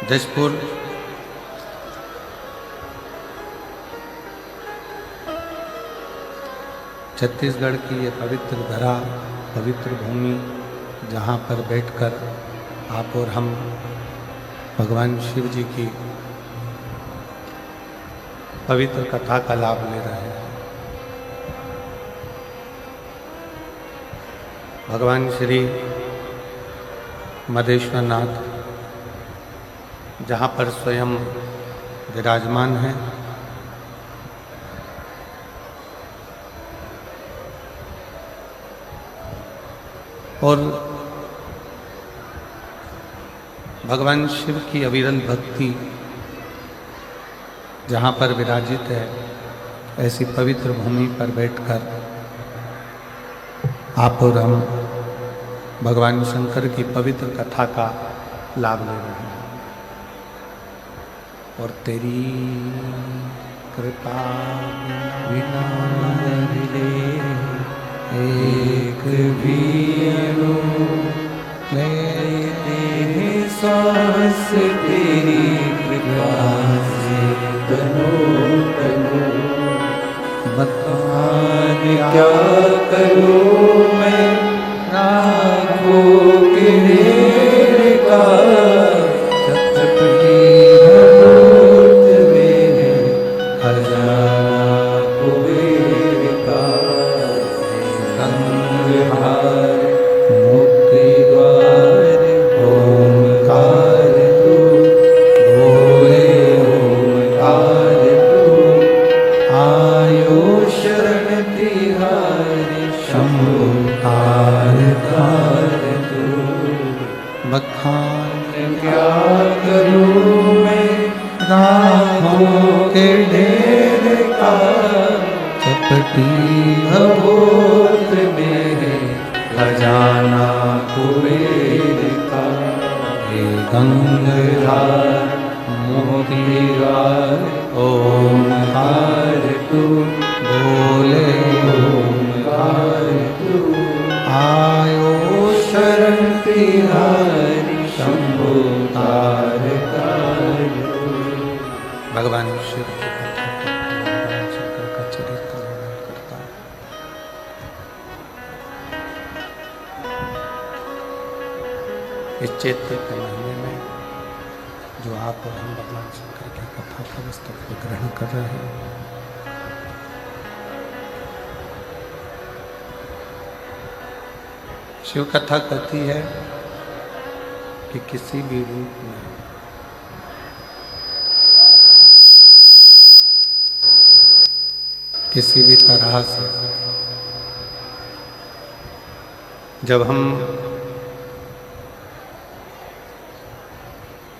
जशपुर छत्तीसगढ़ की ये पवित्र धरा, पवित्र भूमि, जहाँ पर बैठकर आप और हम भगवान शिव जी की पवित्र कथा का लाभ ले रहे हैं। भगवान श्री मदेश्वर नाथ जहाँ पर स्वयं विराजमान हैं, और भगवान शिव की अविरल भक्ति जहाँ पर विराजित है, ऐसी पवित्र भूमि पर बैठकर आप और हम भगवान शंकर की पवित्र कथा का लाभ ले रहे हैं। और तेरी कृपा बिना मिले एक भी लेते हैं सांस तेरी कृपा से तनो तनो। बतान क्या करूं मैं राखों के ढेर का, सतपति मूर्त में खजाना कुबेर का। गंगहार मुक्ति द्वार ओमकार तू, भोले ओमकार तू। आयो शरण तिहारी शंभु तार तार तू। बखान क्या करूं मैं राहों के ढेर का, चपटी भभूत मेरे खजाना कुबेर का। हे गंगधार मोतीहार ओमकार तू, बोले ओमकार तू। आयो शरण तिहारी शंभु तार तार तू। भगवान शिव की कथा भगवान शंकर का चरित्र वर्णन करता है। इस चैत्र के महीने में जो आप और हम भगवान शंकर की कथा का पुस्तक को ग्रहण कर रहे हैं, शिव कथा कहती है कि किसी भी रूप में किसी भी तरह से जब हम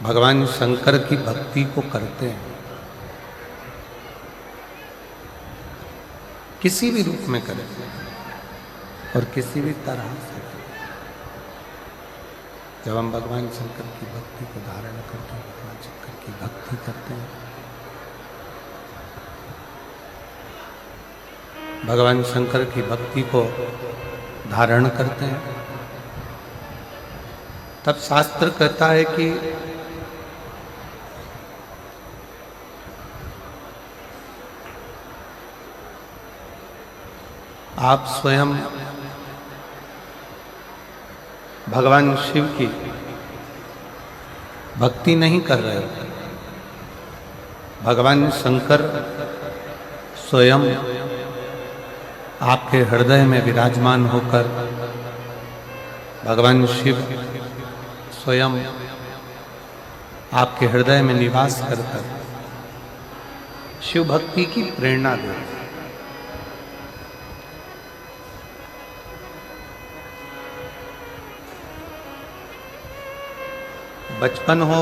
भगवान शंकर की भक्ति को करते हैं, किसी भी रूप में करें और किसी भी तरह से, जब हम भगवान शंकर की भक्ति को धारण करते हैं, भगवान शंकर की भक्ति करते हैं, भगवान शंकर की भक्ति को धारण करते हैं, तब शास्त्र कहता है कि आप स्वयं भगवान शिव की भक्ति नहीं कर रहे हो, भगवान शंकर स्वयं आपके हृदय में विराजमान होकर, भगवान शिव स्वयं आपके हृदय में निवास कर शिव भक्ति की प्रेरणा दे। बचपन हो,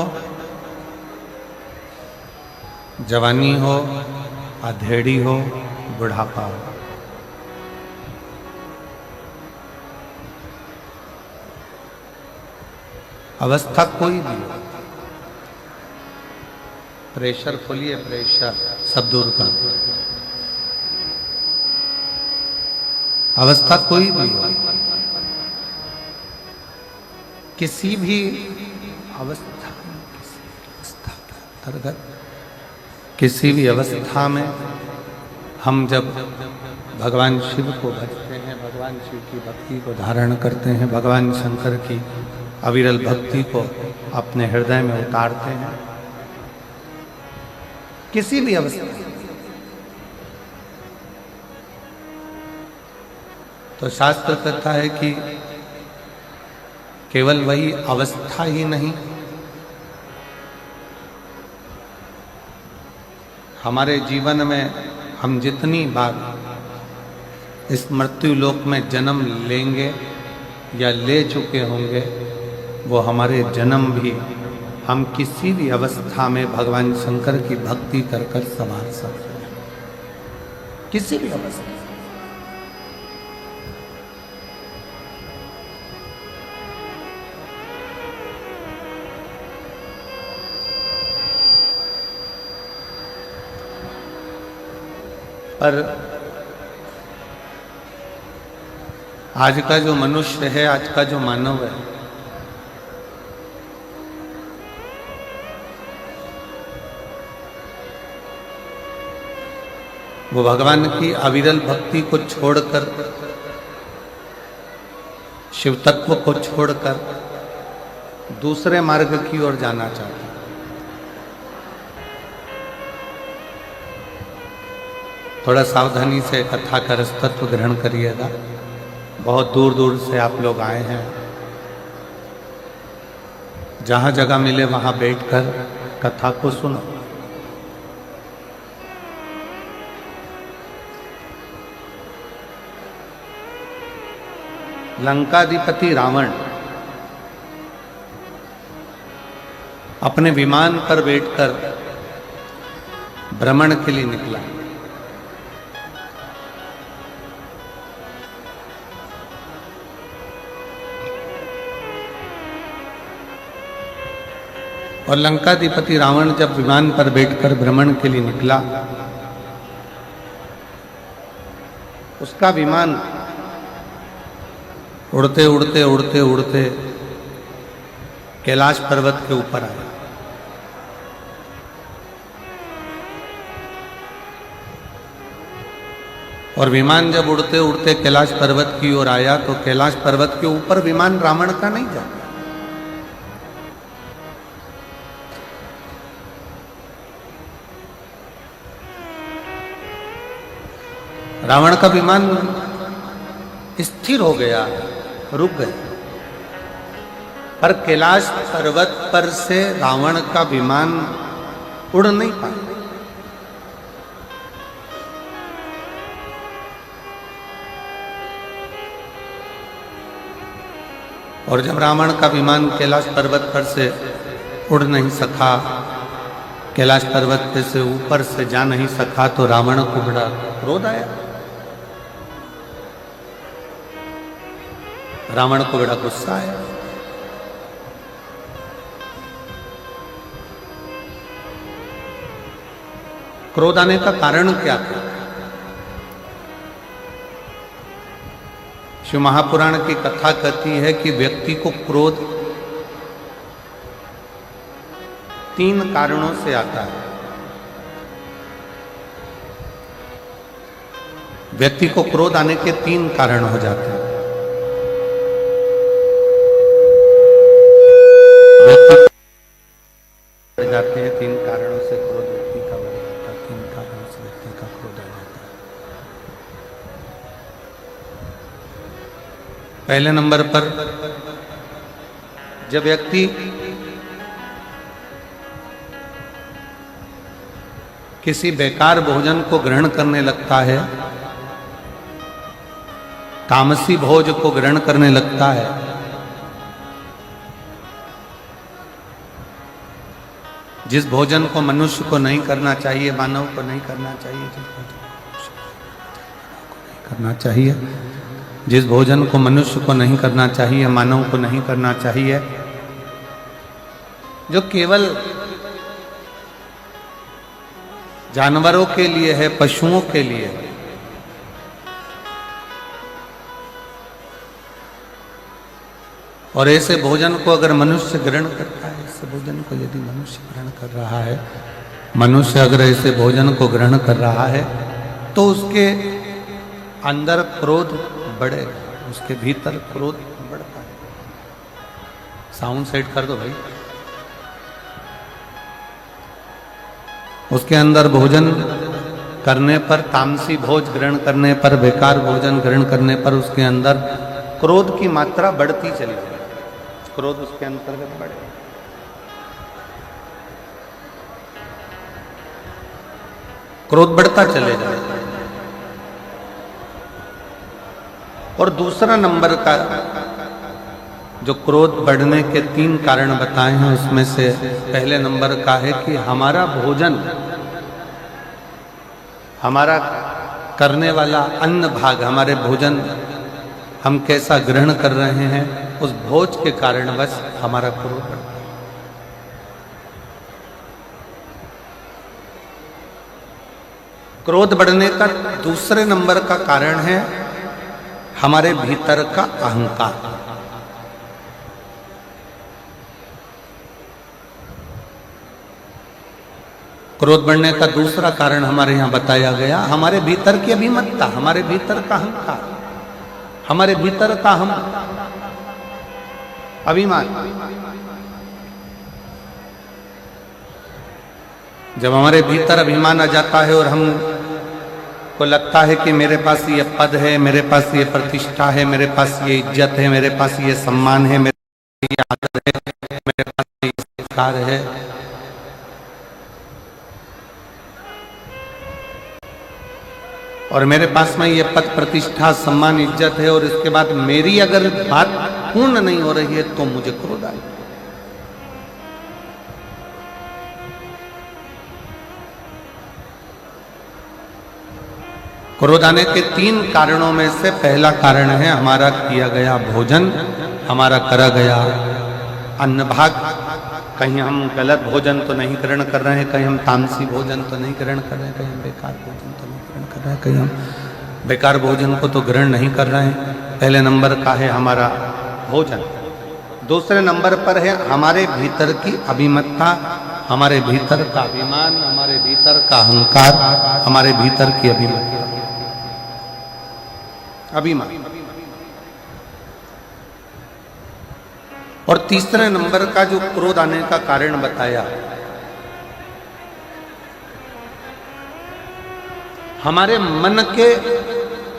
जवानी हो, अधेड़ी हो, बुढ़ापा हो, अवस्था कोई भी हो, प्रेशर खोलिए, प्रेशर सब दूर कर, अवस्था कोई भी हो, किसी भी अवस्था अंतर्गत किसी भी अवस्था में हम जब भगवान शिव को भजते हैं, भगवान शिव की भक्ति को धारण करते हैं, भगवान शंकर की अविरल भक्ति को अपने हृदय में उतारते हैं, किसी भी अवस्था में, तो शास्त्र कहता है कि केवल वही अवस्था ही नहीं, हमारे जीवन में हम जितनी बार इस मृत्यु लोक में जन्म लेंगे या ले चुके होंगे, वो हमारे जन्म भी हम किसी भी अवस्था में भगवान शंकर की भक्ति कर कर संवार सकते हैं, किसी भी अवस्था। पर आज का जो मनुष्य है, आज का जो मानव है, वो भगवान की अविरल भक्ति को छोड़कर, शिव तत्व को छोड़कर दूसरे मार्ग की ओर जाना चाहता है। थोड़ा सावधानी से कथा का रसतत्व ग्रहण करिएगा। बहुत दूर दूर से आप लोग आए हैं, जहां जगह मिले वहां बैठकर कथा को सुनो। लंकाधिपति रावण अपने विमान पर बैठकर भ्रमण के लिए निकला। और लंकाधिपति रावण जब विमान पर बैठकर भ्रमण के लिए निकला, उसका विमान उड़ते उड़ते उड़ते उड़ते कैलाश पर्वत के ऊपर आया। और विमान जब उड़ते उड़ते कैलाश पर्वत की ओर आया, तो कैलाश पर्वत के ऊपर विमान रावण का नहीं जाता। रावण का विमान स्थिर हो गया, रुक गया, पर कैलाश पर्वत पर से रावण का विमान उड़ नहीं पाया। और जब रावण का विमान कैलाश पर्वत पर से उड़ नहीं सका, कैलाश पर्वत पे से ऊपर से जा नहीं सका, तो रावण को बड़ा क्रोध आया, रावण को बड़ा गुस्सा आया। क्रोध आने का कारण क्या था? शिव महापुराण की कथा कहती है कि व्यक्ति को क्रोध 3 कारणों से आता है। व्यक्ति को क्रोध आने के 3 कारण हो जाते हैं। बढ़ जाते हैं 3 कारणों से क्रोध व्यक्ति का बढ़ जाता है। 3 कारणों से व्यक्ति का क्रोध आ जाता है। पहले नंबर पर, जब व्यक्ति किसी बेकार भोजन को ग्रहण करने लगता है, तामसी भोज को ग्रहण करने लगता है, जिस भोजन को मनुष्य को नहीं करना चाहिए, मानव को नहीं करना चाहिए, करना चाहिए, जिस भोजन को मनुष्य को नहीं करना चाहिए, मानव को नहीं करना चाहिए, जो केवल जानवरों के लिए है, पशुओं के लिए है, और ऐसे भोजन को अगर मनुष्य ग्रहण करता है, ऐसे भोजन को यदि मनुष्य ग्रहण कर रहा है, मनुष्य अगर ऐसे भोजन को ग्रहण कर रहा है तो उसके अंदर क्रोध बढ़ेगा, उसके भीतर क्रोध बढ़ता है। साउंड सेट कर दो भाई। उसके अंदर भोजन करने पर, तामसी भोज ग्रहण करने पर, बेकार भोजन ग्रहण करने पर उसके अंदर क्रोध की मात्रा बढ़ती चली जाए, क्रोध उसके अंतर्गत बढ़े। क्रोध बढ़ता चले जाए। और दूसरा नंबर का जो क्रोध बढ़ने के 3 कारण बताए हैं, उसमें से पहले नंबर का है कि हमारा भोजन, हमारा करने वाला अन्न भाग, हमारे भोजन हम कैसा ग्रहण कर रहे हैं, उस भोज के कारण बस हमारा क्रोध बढ़ता है। क्रोध बढ़ने का दूसरे नंबर का कारण है हमारे भीतर का अहंकार। क्रोध बढ़ने का दूसरा कारण हमारे यहां बताया गया, हमारे भीतर की अभिमतता, हमारे भीतर का अहंकार, हमारे भीतर का हम अभिमान। जब हमारे भीतर अभिमान आ जाता है और हम को लगता है कि मेरे पास ये पद है, मेरे पास ये प्रतिष्ठा है, मेरे पास ये इज्जत है, मेरे पास ये सम्मान है, मेरे पास ये आदर है, मेरे पास ये संस्कार है, और मेरे पास में ये पद, प्रतिष्ठा, सम्मान, इज्जत है, और इसके बाद मेरी अगर बात पूर्ण नहीं हो रही है तो मुझे क्रोध आएगा। क्रोध आने के 3 कारणों में से पहला कारण है हमारा किया गया भोजन, हमारा करा गया अन्न भाग। कहीं हम गलत भोजन तो नहीं ग्रहण कर रहे हैं, कहीं हम तामसी भोजन तो नहीं ग्रहण कर रहे हैं, कहीं हम बेकार भोजन तो नहीं ग्रहण कर रहे हैं, कहीं हम बेकार भोजन को तो ग्रहण नहीं कर रहे हैं। पहले नंबर का है हमारा भोजन। दूसरे नंबर पर है हमारे भीतर की अभिमतता, हमारे भीतर का अभिमान, हमारे भीतर का अहंकार, हमारे भीतर की अभिमतता, अभिमान। और तीसरे नंबर का जो क्रोध आने का कारण बताया, हमारे मन के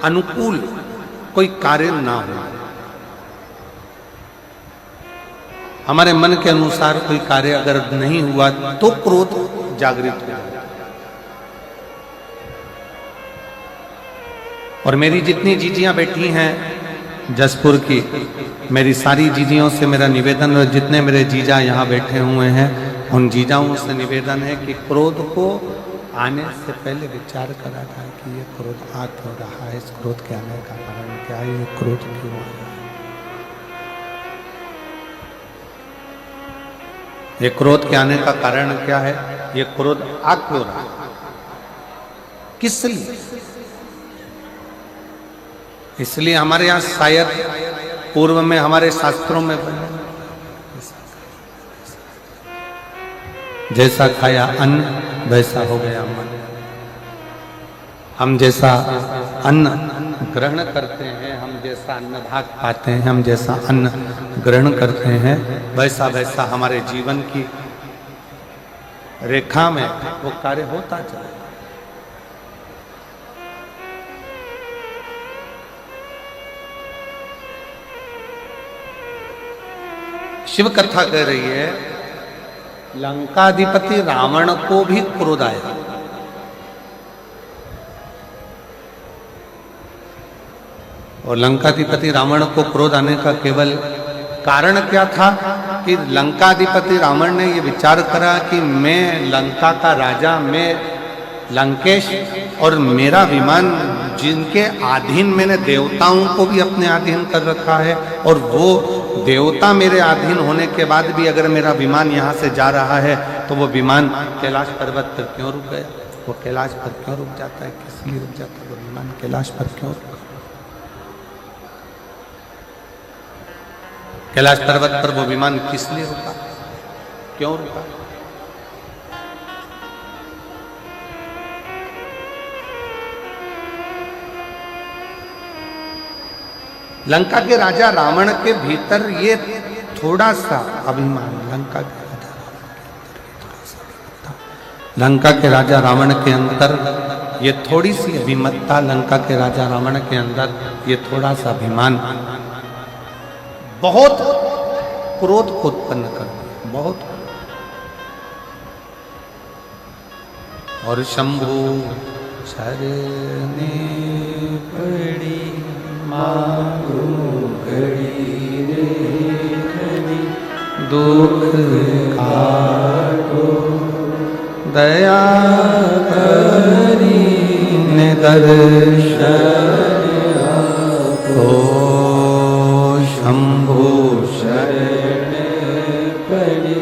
अनुकूल कोई कार्य ना हो, हमारे मन के अनुसार कोई कार्य अगर नहीं हुआ तो क्रोध जागृत हो जाए। और मेरी जितनी जीजियां बैठी हैं जसपुर की, मेरी सारी जीजियों से मेरा निवेदन, और जितने मेरे जीजा यहाँ बैठे हुए हैं उन जीजाओं से निवेदन है कि क्रोध को आने से पहले विचार करा जाए कि ये क्रोध आ क्यों रहा है, इस क्रोध के आने का कारण क्या है, ये क्रोध क्यों आ रहा है, ये क्रोध के आने का कारण क्या है, ये क्रोध आ क्यों रहा है, किस लिए। इसलिए हमारे यहाँ शायद पूर्व में हमारे शास्त्रों में जैसा खाया अन्न वैसा हो गया मन। हम जैसा अन्न ग्रहण करते हैं, हम जैसा अन्न भाग पाते हैं, हम जैसा अन्न ग्रहण करते हैं, वैसा वैसा हमारे जीवन की रेखा में वो कार्य होता चला। शिव कथा कह रही है लंकाधिपति रावण को भी क्रोध आया। और लंकाधिपति रावण को क्रोध आने का केवल कारण क्या था कि लंकाधिपति रावण ने ये विचार करा कि मैं लंका का राजा, मैं लंकेश, और मेरा विमान जिनके अधीन मैंने देवताओं को भी अपने अधीन कर रखा है, और वो देवता मेरे अधीन होने के बाद भी अगर मेरा विमान यहाँ से जा रहा है तो वो विमान कैलाश पर्वत पर क्यों रुक गया, वो कैलाश पर क्यों रुक जाता है, किस लिए रुक जाता है वो विमान कैलाश पर क्यों रुका, कैलाश पर्वत पर वो विमान किस लिए रुका, क्यों रुका? लंका के राजा रावण के भीतर ये थोड़ा सा अभिमान, लंका के राजा रावण के अंदर ये थोड़ी सी अभिमत्ता, लंका के राजा रावण के अंदर ये थोड़ा सा अभिमान बहुत क्रोध को उत्पन्न कर दिया, बहुत। और शंभु शरणे पड़ी मांगू घड़ी रे घड़ी, दुख काटो दया करी ने दर्शन आपो। शंभु शरण पड़ी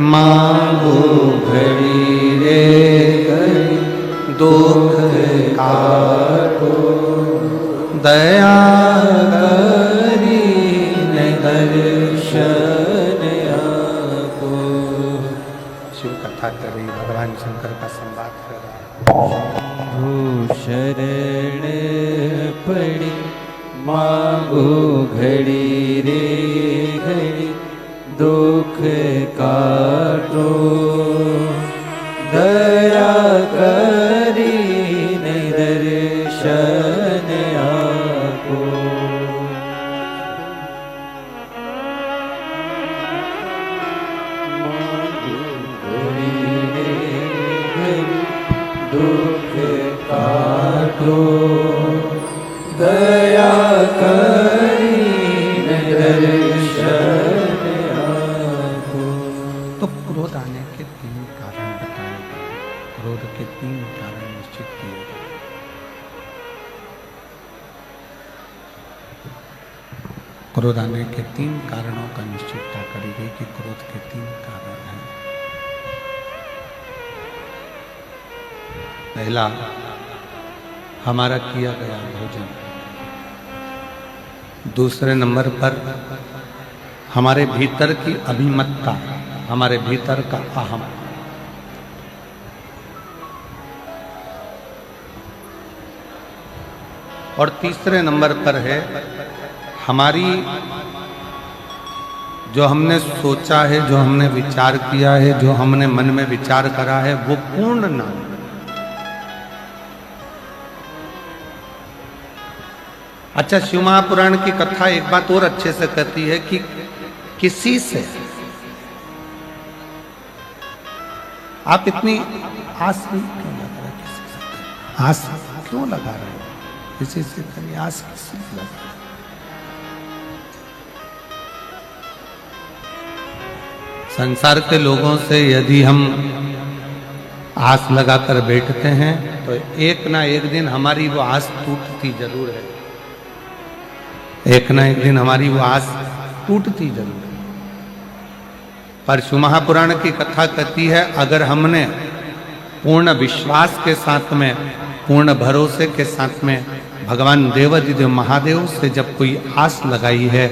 मांगो घड़ी रे घड़ी, दुख काटो दया करी ने दर्शन आपो। शिव कथा कर रही, भगवान शंकर का संवाद कर रहा है। शरण पड़ी मांगो घड़ी रे घड़ी, दुख काटो दया करी ने दर्शन आपो। दुख काटो दया करी दर्शन आपो। तो क्रोध आने के 3 कारण बताए गए, क्रोध के 3 कारण निश्चित किए गए। क्रोध आने के 3 कारणों का निश्चितता करी गई कि क्रोध के 3 कारण हैं। पहला, हमारा किया गया भोजन। दूसरे नंबर पर हमारे भीतर की अभिमत्ता, हमारे भीतर का अहम। और तीसरे नंबर पर है हमारी जो हमने सोचा है, जो हमने विचार किया है, जो हमने मन में विचार करा है, वो पूर्ण ना हो। अच्छा, शिव महापुराण की कथा एक बात और अच्छे से कहती है कि किसी से आप इतनी आस क्यों लगा रहे, किसी से आस क्यों लगा रहे हो, किसी से कभी आस किसी से लगा रहे। संसार के लोगों से यदि हम आस लगाकर बैठते हैं तो एक ना एक दिन हमारी वो आस टूटती जरूर है, एक ना एक दिन हमारी वो आस टूटती जरूर है। पर शिव महापुराण की कथा कहती है, अगर हमने पूर्ण विश्वास के साथ में, पूर्ण भरोसे के साथ में भगवान देवाधिदेव महादेव से जब कोई आस लगाई है,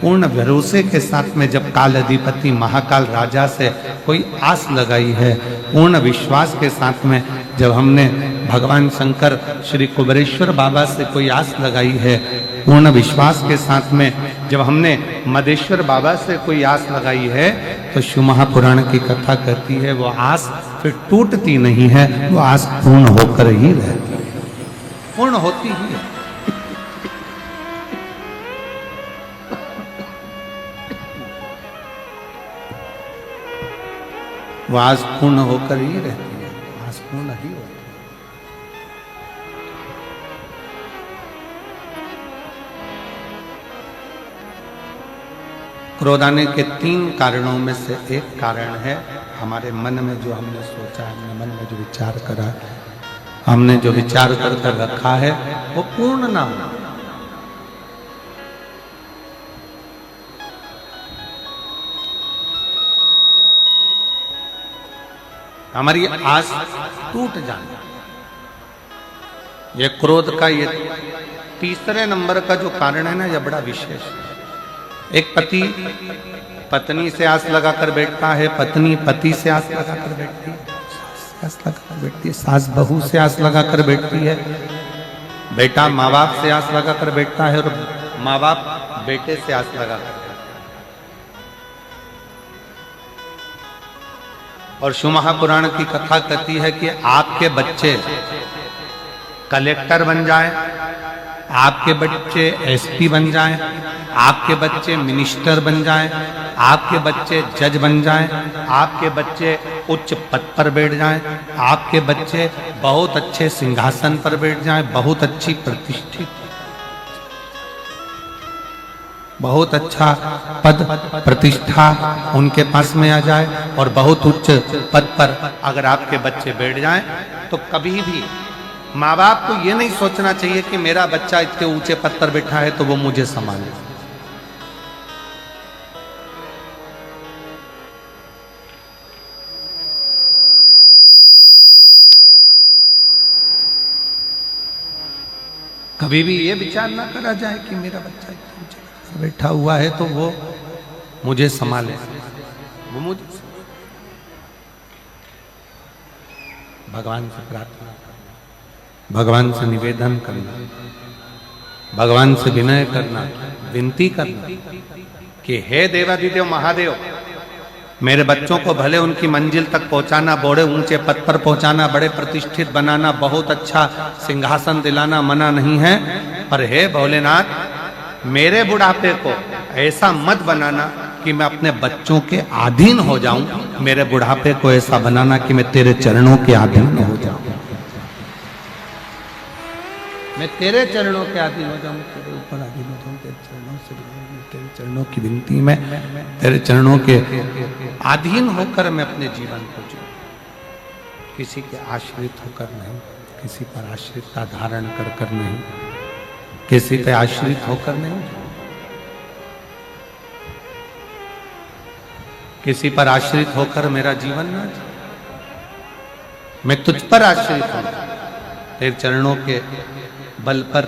पूर्ण भरोसे के साथ में जब काल अधिपति महाकाल राजा से कोई आस लगाई है, पूर्ण विश्वास के साथ में जब हमने भगवान शंकर श्री कुबेरेश्वर बाबा से कोई आस लगाई है, पूर्ण विश्वास के साथ में जब हमने मदेश्वर बाबा से कोई आस लगाई है, तो शिव महापुराण की कथा कहती है वो आस फिर टूटती नहीं है, वो आस पूर्ण होकर ही रहती है, पूर्ण होती ही है। वो आस पूर्ण होकर ही रहती है, आस पूर्ण ही होती है। क्रोध आने के 3 कारणों में से एक कारण है हमारे मन में जो हमने सोचा, हमने मन में जो विचार करा, हमने जो विचार कर रखा है वो पूर्ण ना हो। हमारी आस टूट जाना, ये क्रोध का ये तीसरे नंबर का जो कारण है ना, यह बड़ा विशेष है। एक पति पत्नी से आस लगाकर बैठता है, पत्नी पति से आस लगाकर बैठती है, आस लगाकर बैठती है, सास बहू से आस लगाकर बैठती है, बेटा माँ बाप से आस लगाकर बैठता है और माँ बाप बेटे से आस लगाकर। और शिव महापुराण की कथा कहती है कि आपके बच्चे कलेक्टर बन जाएं, आपके बच्चे एसपी बन जाएं, आपके बच्चे मिनिस्टर बन जाएं, आपके बच्चे जज बन जाएं, आपके बच्चे उच्च पद पर बैठ जाएं, आपके बच्चे बहुत अच्छे सिंहासन पर बैठ जाएं, बहुत अच्छी प्रतिष्ठित, बहुत अच्छा पद प्रतिष्ठा उनके पास में आ जाए और बहुत उच्च पद पर अगर आपके बच्चे बैठ जाएं, तो कभी भी माँ बाप को ये नहीं सोचना चाहिए कि मेरा बच्चा इतने ऊंचे पद पर बैठा है तो वो मुझे संभाले। कभी भी ये विचार ना करा जाए कि मेरा बच्चा इतने ऊंचे पद पर बैठा हुआ है तो वो मुझे संभाले, वो मुझे भगवान से प्रार्थना, भगवान से निवेदन करना, भगवान से विनय करना, विनती करना कि हे देवाधिदेव महादेव, मेरे बच्चों को भले उनकी मंजिल तक पहुंचाना, बड़े ऊंचे पद पर पहुंचाना, बड़े प्रतिष्ठित बनाना, बहुत अच्छा सिंहासन दिलाना मना नहीं है, पर हे भोलेनाथ मेरे बुढ़ापे को ऐसा मत बनाना कि मैं अपने बच्चों के अधीन हो जाऊं, मेरे बुढ़ापे को ऐसा बनाना कि मैं तेरे चरणों के अधीन हो जाऊं, मैं तेरे चरणों के अधीन हो जाऊं, तेरे ऊपर अधीन हो जाऊं, तेरे चरणों से, तेरे चरणों की विनती में, तेरे चरणों के अधीन होकर मैं अपने जीवन को जीऊं, किसी के आश्रित होकर नहीं, किसी पर आश्रितता धारण कर नहीं, किसी पे आश्रित होकर नहीं, किसी पर आश्रित होकर मेरा जीवन ना जीऊं, मैं तुझ पर आश्रित हूं, तेरे चरणों के बल पर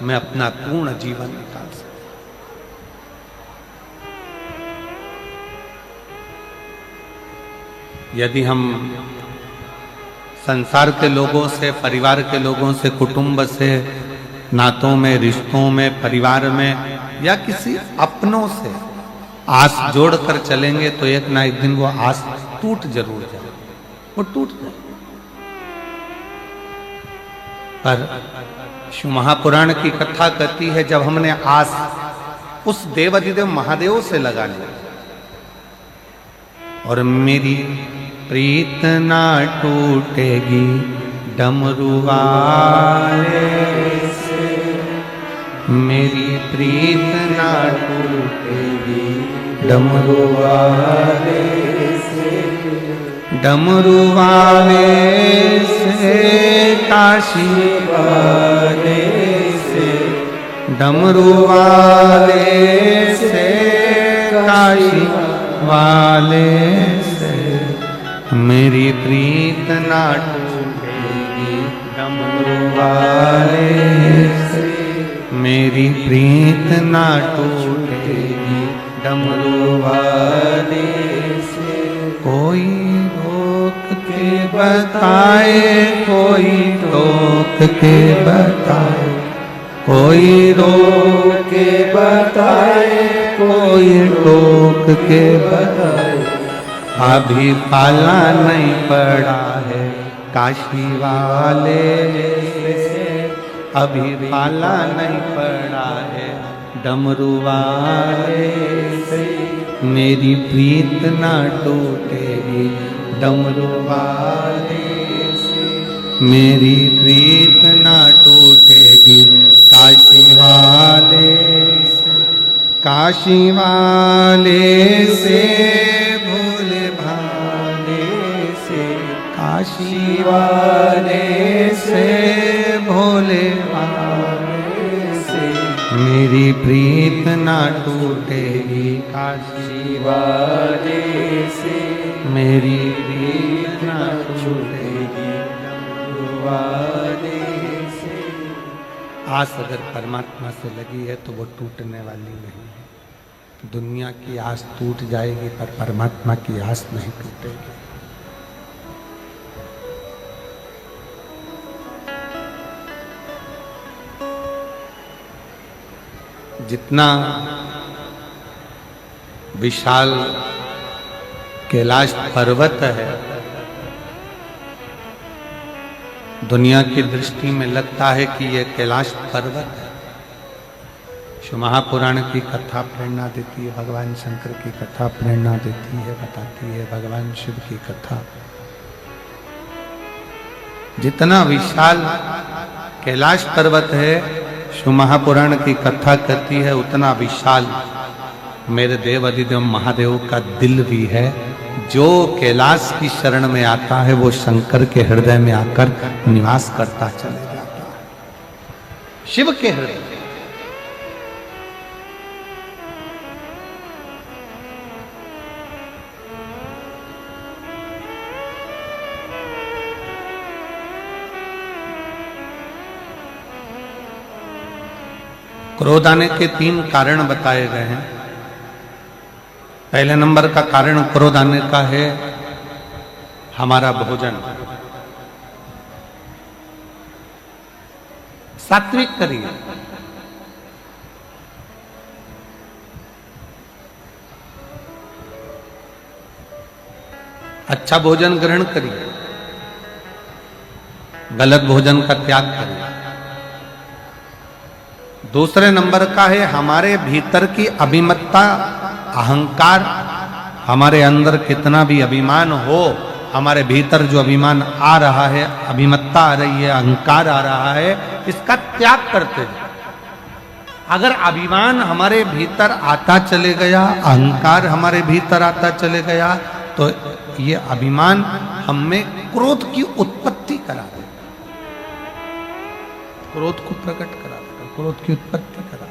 मैं अपना पूर्ण जीवन निकाल सकता। यदि हम संसार के लोगों से, परिवार के लोगों से, कुटुंब से, नातों में, रिश्तों में, परिवार में या किसी अपनों से आस जोड़कर चलेंगे तो एक ना एक दिन वो आस टूट जरूर जाए, वो टूट जाए। पर शिव महापुराण की कथा कहती है जब हमने आस उस देवाधिदेव महादेव से लगा ली और मेरी प्रीत ना टूटेगी डमरू वाले से, मेरी प्रीत ना टूटेगी डमरू वाले से, डमरू वाले से, काशी वाले से, डमरू वाले से, काशी वाले से, मेरी प्रीत ना टूटेगी डमरू वाले से, मेरी प्रीत ना टूटेगी डमरू वाले से। कोई रोक के बताए, कोई रोक के बताए, कोई रोक के बताए, कोई रोक के बताए, अभी पाला नहीं पड़ा है काशी वाले से, अभी पाला नहीं पड़ा है डमरू वाले से, मेरी प्रीत ना टूटेगी डमरू वाले से, मेरी प्रीत ना टूटेगी काशी वाले से, काशी वाले से, भोले भाले से, काशी वाले से, भोले भाले से, मेरी प्रीत ना टूटेगी काशी वाले से, मेरी प्रीत ना टूटेगी डमरू वाले से। आस अगर परमात्मा से लगी है तो वो टूटने वाली नहीं है। दुनिया की आस टूट जाएगी पर परमात्मा की आस नहीं टूटेगी। जितना विशाल कैलाश पर्वत है, दुनिया की दृष्टि में लगता है कि यह कैलाश पर्वत है। शिव महापुराण की कथा प्रेरणा देती है, भगवान शंकर की कथा प्रेरणा देती है, बताती है भगवान शिव की कथा। जितना विशाल कैलाश पर्वत है, शिव महापुराण की कथा कहती है, उतना विशाल मेरे देव अधिदेव महादेव का दिल भी है। जो कैलाश की शरण में आता है वो शंकर के हृदय में आकर निवास करता चले जाता है, शिव के हृदय। क्रोध आने के 3 कारण बताए गए हैं। पहले नंबर का कारण क्रोध आने का है हमारा भोजन। सात्विक करिए, अच्छा भोजन ग्रहण करिए, गलत भोजन का त्याग करिए। दूसरे नंबर का है हमारे भीतर की अभिमत्ता, अहंकार। हमारे अंदर कितना भी अभिमान हो, हमारे भीतर जो अभिमान आ रहा है, अभिमत्ता आ रही है, अहंकार आ रहा है, इसका त्याग करते हैं। अगर अभिमान हमारे भीतर आता चले गया, अहंकार हमारे भीतर आता चले गया, तो ये अभिमान हम में क्रोध की उत्पत्ति करा देगा, क्रोध को प्रकट करा देगा, क्रोध की उत्पत्ति करा।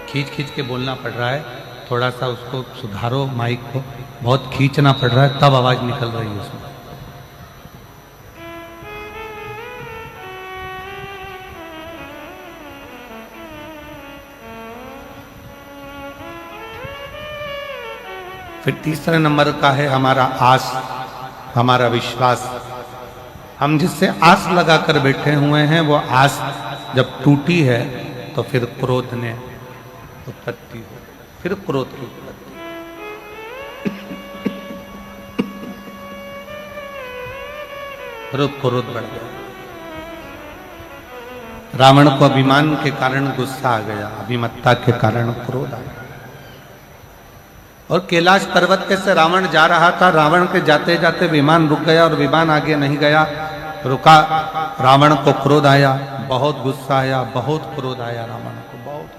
खींच खींच के बोलना पड़ रहा है, थोड़ा सा उसको सुधारो, माइक को बहुत खींचना पड़ रहा है, तब आवाज निकल रही है उसमें। फिर तीसरे नंबर का है हमारा आस, हमारा विश्वास। हम जिससे आस लगाकर बैठे हुए हैं, वो आस जब टूटी है तो फिर क्रोध ने उत्पत्ति हो, फिर क्रोध की उत्पत्ति। क्रोध बढ़ गया। रावण को अभिमान के कारण गुस्सा आ गया, अभिमत्ता के कारण क्रोध आ गया। और कैलाश पर्वत पे से रावण जा रहा था, रावण के जाते जाते विमान रुक गया और विमान आगे नहीं गया, रुका। रावण को क्रोध आया, बहुत गुस्सा आया, बहुत क्रोध आया रावण को, बहुत।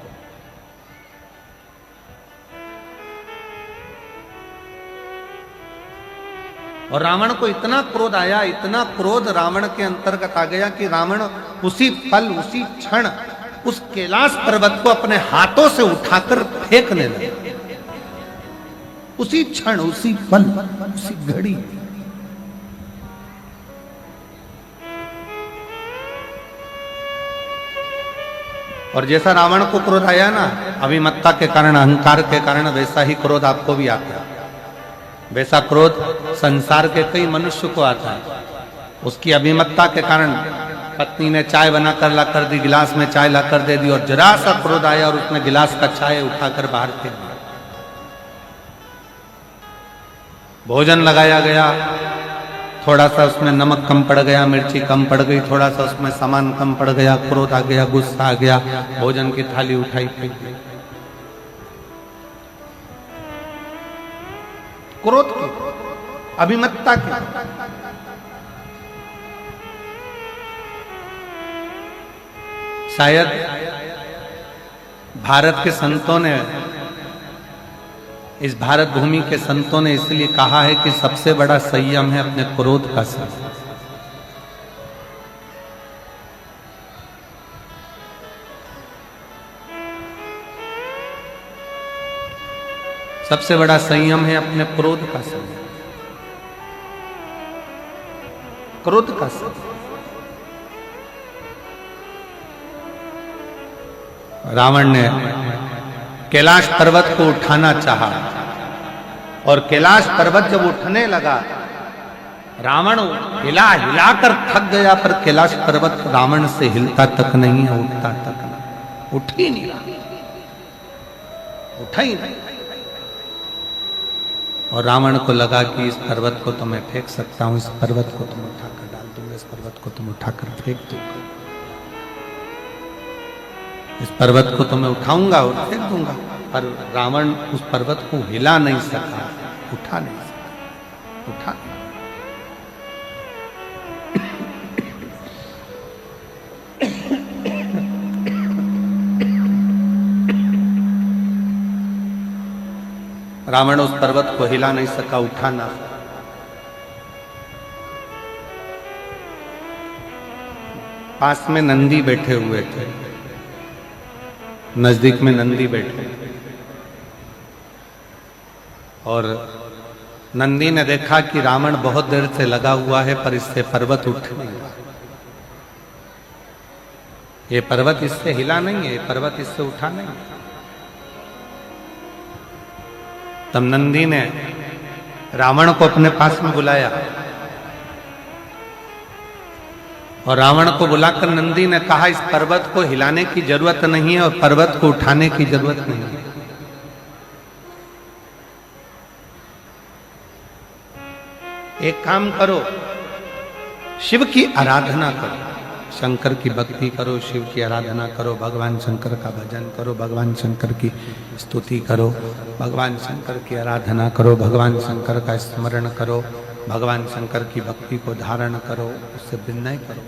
और रावण को इतना क्रोध आया, इतना क्रोध रावण के अंतर्गत आ गया कि रावण उसी पल, उसी क्षण उस कैलाश पर्वत को अपने हाथों से उठाकर फेंकने लगा। उसी क्षण, उसी पल, उसी घड़ी। और जैसा रावण को क्रोध आया ना, अभिमत्ता के कारण, अहंकार के कारण, वैसा ही क्रोध आपको भी आता है। वैसा क्रोध संसार के कई मनुष्य को आता है। उसकी अभिमत्ता के कारण पत्नी ने चाय बनाकर ला कर दी, गिलास में चाय ला कर दे दी, और जरा सा क्रोध आया और उसने गिलास का चाय उठाकर बाहर फेंक दिया। भोजन लगाया गया, थोड़ा सा उसमें नमक कम पड़ गया, मिर्ची कम पड़ गई, थोड़ा सा उसमें सामान कम पड़ गया, क्रोध आ गया, गुस्सा आ गया, भोजन की थाली उठाई फेंक दी। क्रोध की, अभिमत्ता की। शायद भारत के संतों ने, इस भारत भूमि के संतों ने इसलिए कहा है कि सबसे बड़ा संयम है अपने क्रोध का संयम। सबसे बड़ा संयम है अपने क्रोध का संयम, क्रोध का संयम। रावण ने कैलाश पर्वत को उठाना चाहा और कैलाश पर्वत जब उठने लगा, रावण हिला हिलाकर थक गया, पर कैलाश पर्वत रावण से हिलता तक नहीं है, उठता तक नहीं, उठ ही नहीं रहा, उठा ही नहीं। और रावण को लगा कि इस पर्वत को तो मैं फेंक सकता हूं, इस पर्वत को तुम उठाकर डाल दूंगा, इस पर्वत को तुम उठाकर फेंक दूंगा, इस पर्वत को तो मैं उठाऊंगा और फेंक दूंगा। पर रावण उस पर्वत को हिला नहीं सका, उठा नहीं सका, उठा नहीं। रावण उस पर्वत को हिला नहीं सका, उठा ना। पास में नंदी बैठे हुए थे, नजदीक में नंदी बैठे, और नंदी ने देखा कि रावण बहुत देर से लगा हुआ है पर इससे पर्वत उठ नहीं रहा, ये पर्वत इससे हिला नहीं है, ये पर्वत इससे उठा नहीं है। तब नंदी ने रावण को अपने पास में बुलाया और रावण को बुलाकर नंदी ने कहा, इस पर्वत को हिलाने की जरूरत नहीं है और पर्वत को उठाने की जरूरत नहीं है। एक काम करो, शिव की आराधना करो, शंकर की भक्ति करो, शिव की आराधना करो, भगवान शंकर का भजन करो, भगवान शंकर की स्तुति करो, भगवान शंकर की आराधना करो, भगवान शंकर का स्मरण करो, भगवान शंकर की भक्ति को धारण करो, उससे विनय करो।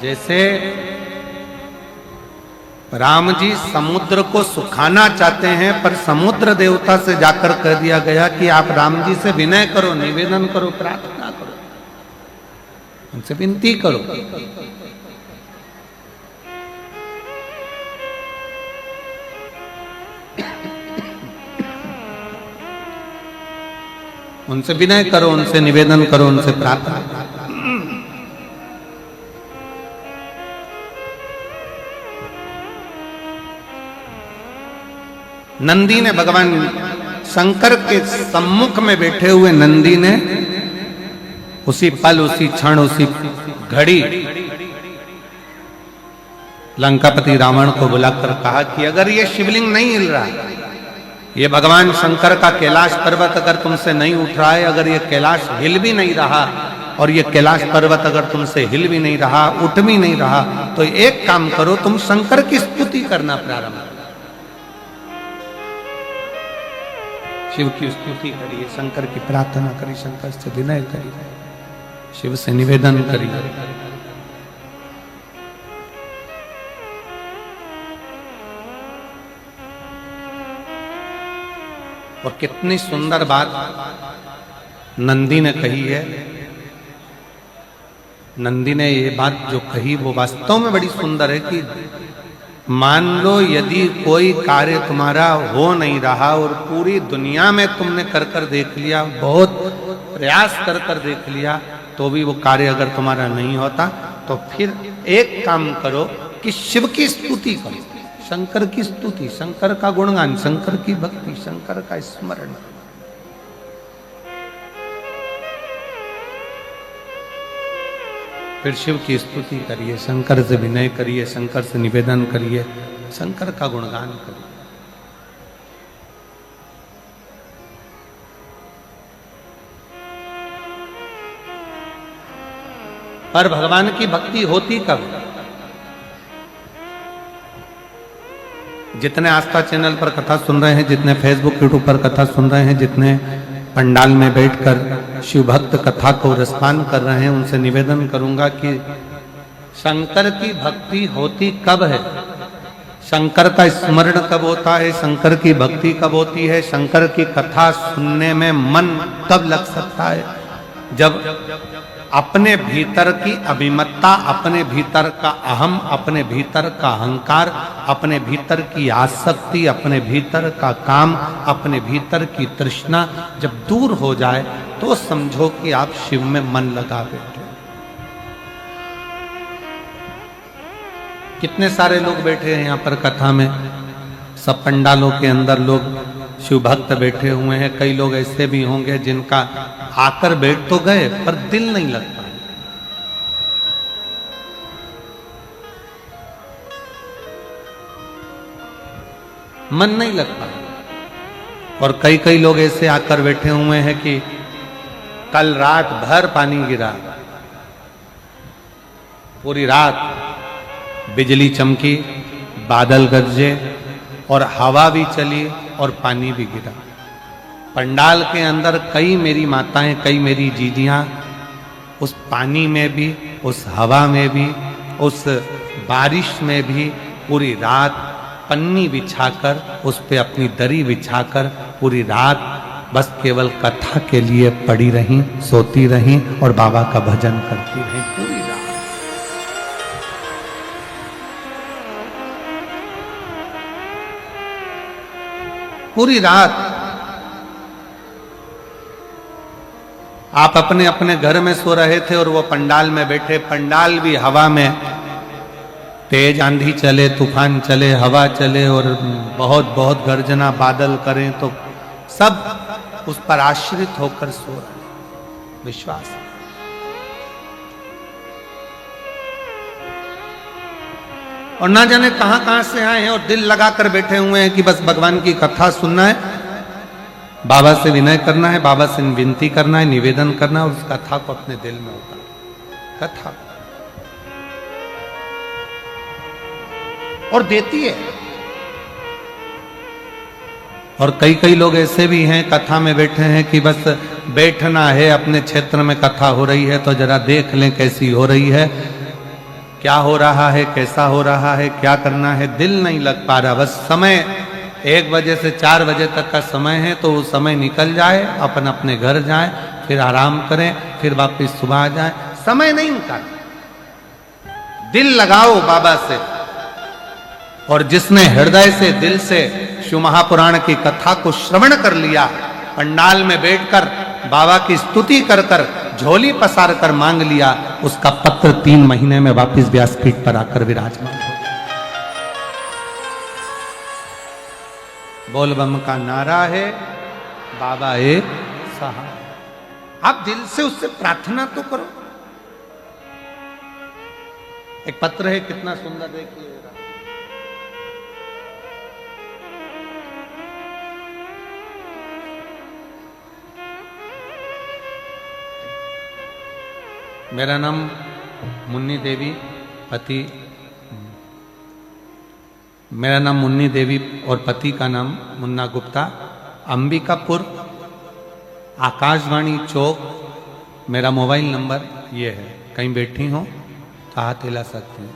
जैसे राम जी समुद्र को सुखाना चाहते हैं, पर समुद्र देवता से जाकर कह दिया गया कि आप राम जी से विनय करो, निवेदन करो, प्रार्थना करो, उनसे विनती करो। उनसे विनय करो, उनसे निवेदन करो, उनसे प्रार्थना करो। नंदी ने भगवान शंकर के सम्मुख में बैठे हुए नंदी ने उसी पल, उसी क्षण, उसी घड़ी लंकापति रावण को बुलाकर कहा कि अगर ये शिवलिंग नहीं हिल रहा, ये भगवान शंकर का कैलाश पर्वत अगर तुमसे नहीं उठ रहा है, अगर ये कैलाश हिल भी नहीं रहा और ये कैलाश पर्वत अगर तुमसे हिल भी नहीं रहा, उठ भी नहीं रहा, तो एक काम करो, तुम शंकर की स्तुति करना प्रारंभ करो। शिव की स्तुति करिए, शंकर की प्रार्थना करिए, शंकर से विनय करिए, शिव से निवेदन करिए। और कितनी सुंदर बात नंदी ने कही है। नंदी ने ये बात जो कही वो वास्तव में बड़ी सुंदर है कि मान लो यदि कोई कार्य तुम्हारा हो नहीं रहा और पूरी दुनिया में तुमने कर कर देख लिया, बहुत प्रयास कर कर देख लिया, तो भी वो कार्य अगर तुम्हारा नहीं होता, तो फिर एक काम करो कि शिव की स्तुति करो, शंकर की स्तुति, शंकर का गुणगान, शंकर की भक्ति, शंकर का स्मरण। फिर शिव की स्तुति करिए, शंकर से विनय करिए, शंकर से निवेदन करिए, शंकर का गुणगान करिए। पर भगवान की भक्ति होती कब? जितने आस्था चैनल पर कथा सुन रहे हैं, जितने फेसबुक यूट्यूब पर कथा सुन रहे हैं, जितने पंडाल में बैठकर शिव भक्त कथा को रसपान कर रहे हैं, उनसे निवेदन करूंगा कि शंकर की भक्ति होती कब है, शंकर का स्मरण कब होता है, शंकर की भक्ति कब होती है, शंकर की कथा सुनने में मन कब लग सकता है, जब अपने भीतर की अभिमत्ता, अपने भीतर का अहम, अपने भीतर का अहंकार, अपने भीतर की आसक्ति, अपने भीतर का काम, अपने भीतर की तृष्णा जब दूर हो जाए, तो समझो कि आप शिव में मन लगा बैठे। कितने सारे लोग बैठे हैं यहाँ पर कथा में, सब पंडालों के अंदर लोग शिव भक्त बैठे हुए हैं। कई लोग ऐसे भी होंगे जिनका आकर बैठ तो गए पर दिल नहीं लगता, मन नहीं लगता। और कई कई लोग ऐसे आकर बैठे हुए हैं कि कल रात भर पानी गिरा, पूरी रात बिजली चमकी, बादल गरजे और हवा भी चली और पानी भी गिरा। पंडाल के अंदर कई मेरी माताएं, कई मेरी जीजियां उस पानी में भी, उस हवा में भी, उस बारिश में भी पूरी रात पन्नी बिछाकर उस पे अपनी दरी बिछाकर पूरी रात बस केवल कथा के लिए पड़ी रहीं, सोती रहीं और बाबा का भजन करती रहीं पूरी रात। पूरी रात आप अपने अपने घर में सो रहे थे और वो पंडाल में बैठे। पंडाल भी हवा में, तेज आंधी चले, तूफान चले, हवा चले और बहुत बहुत गर्जना बादल करें तो सब उस पर आश्रित होकर सो रहे। विश्वास है। और ना जाने कहां कहां से आए हैं और दिल लगाकर बैठे हुए हैं कि बस भगवान की कथा सुनना है, बाबा से विनय करना है, बाबा से विनती करना है, निवेदन करना है और उस कथा को अपने दिल में उतार। कथा और देती है। और कई कई लोग ऐसे भी हैं कथा में बैठे हैं कि बस बैठना है, अपने क्षेत्र में कथा हो रही है तो जरा देख लें कैसी हो रही है, क्या हो रहा है, कैसा हो रहा है, क्या करना है, दिल नहीं लग पा रहा। बस समय 1 बजे से 4 बजे तक का समय है तो वो समय निकल जाए, अपन अपने घर जाए, फिर आराम करें, फिर वापिस सुबह आ जाए। समय नहीं निकाल, दिल लगाओ बाबा से। और जिसने हृदय से, दिल से शिव महापुराण की कथा को श्रवण कर लिया, पंडाल में बैठकर बाबा की स्तुति कर कर झोली पसार कर मांग लिया, उसका पत्र 3 महीने में वापिस व्यासपीठ पर आकर विराजमान हो गया। बोल बम का नारा है, बाबा एक सहारा। आप दिल से उससे प्रार्थना तो करो। एक पत्र है, कितना सुंदर, देखिए। मेरा नाम मुन्नी देवी, पति, मेरा नाम मुन्नी देवी और पति का नाम मुन्ना गुप्ता, अंबिकापुर, आकाशवाणी चौक। मेरा मोबाइल नंबर ये है, कहीं बैठी हो तो हाथ हिला सकते हैं।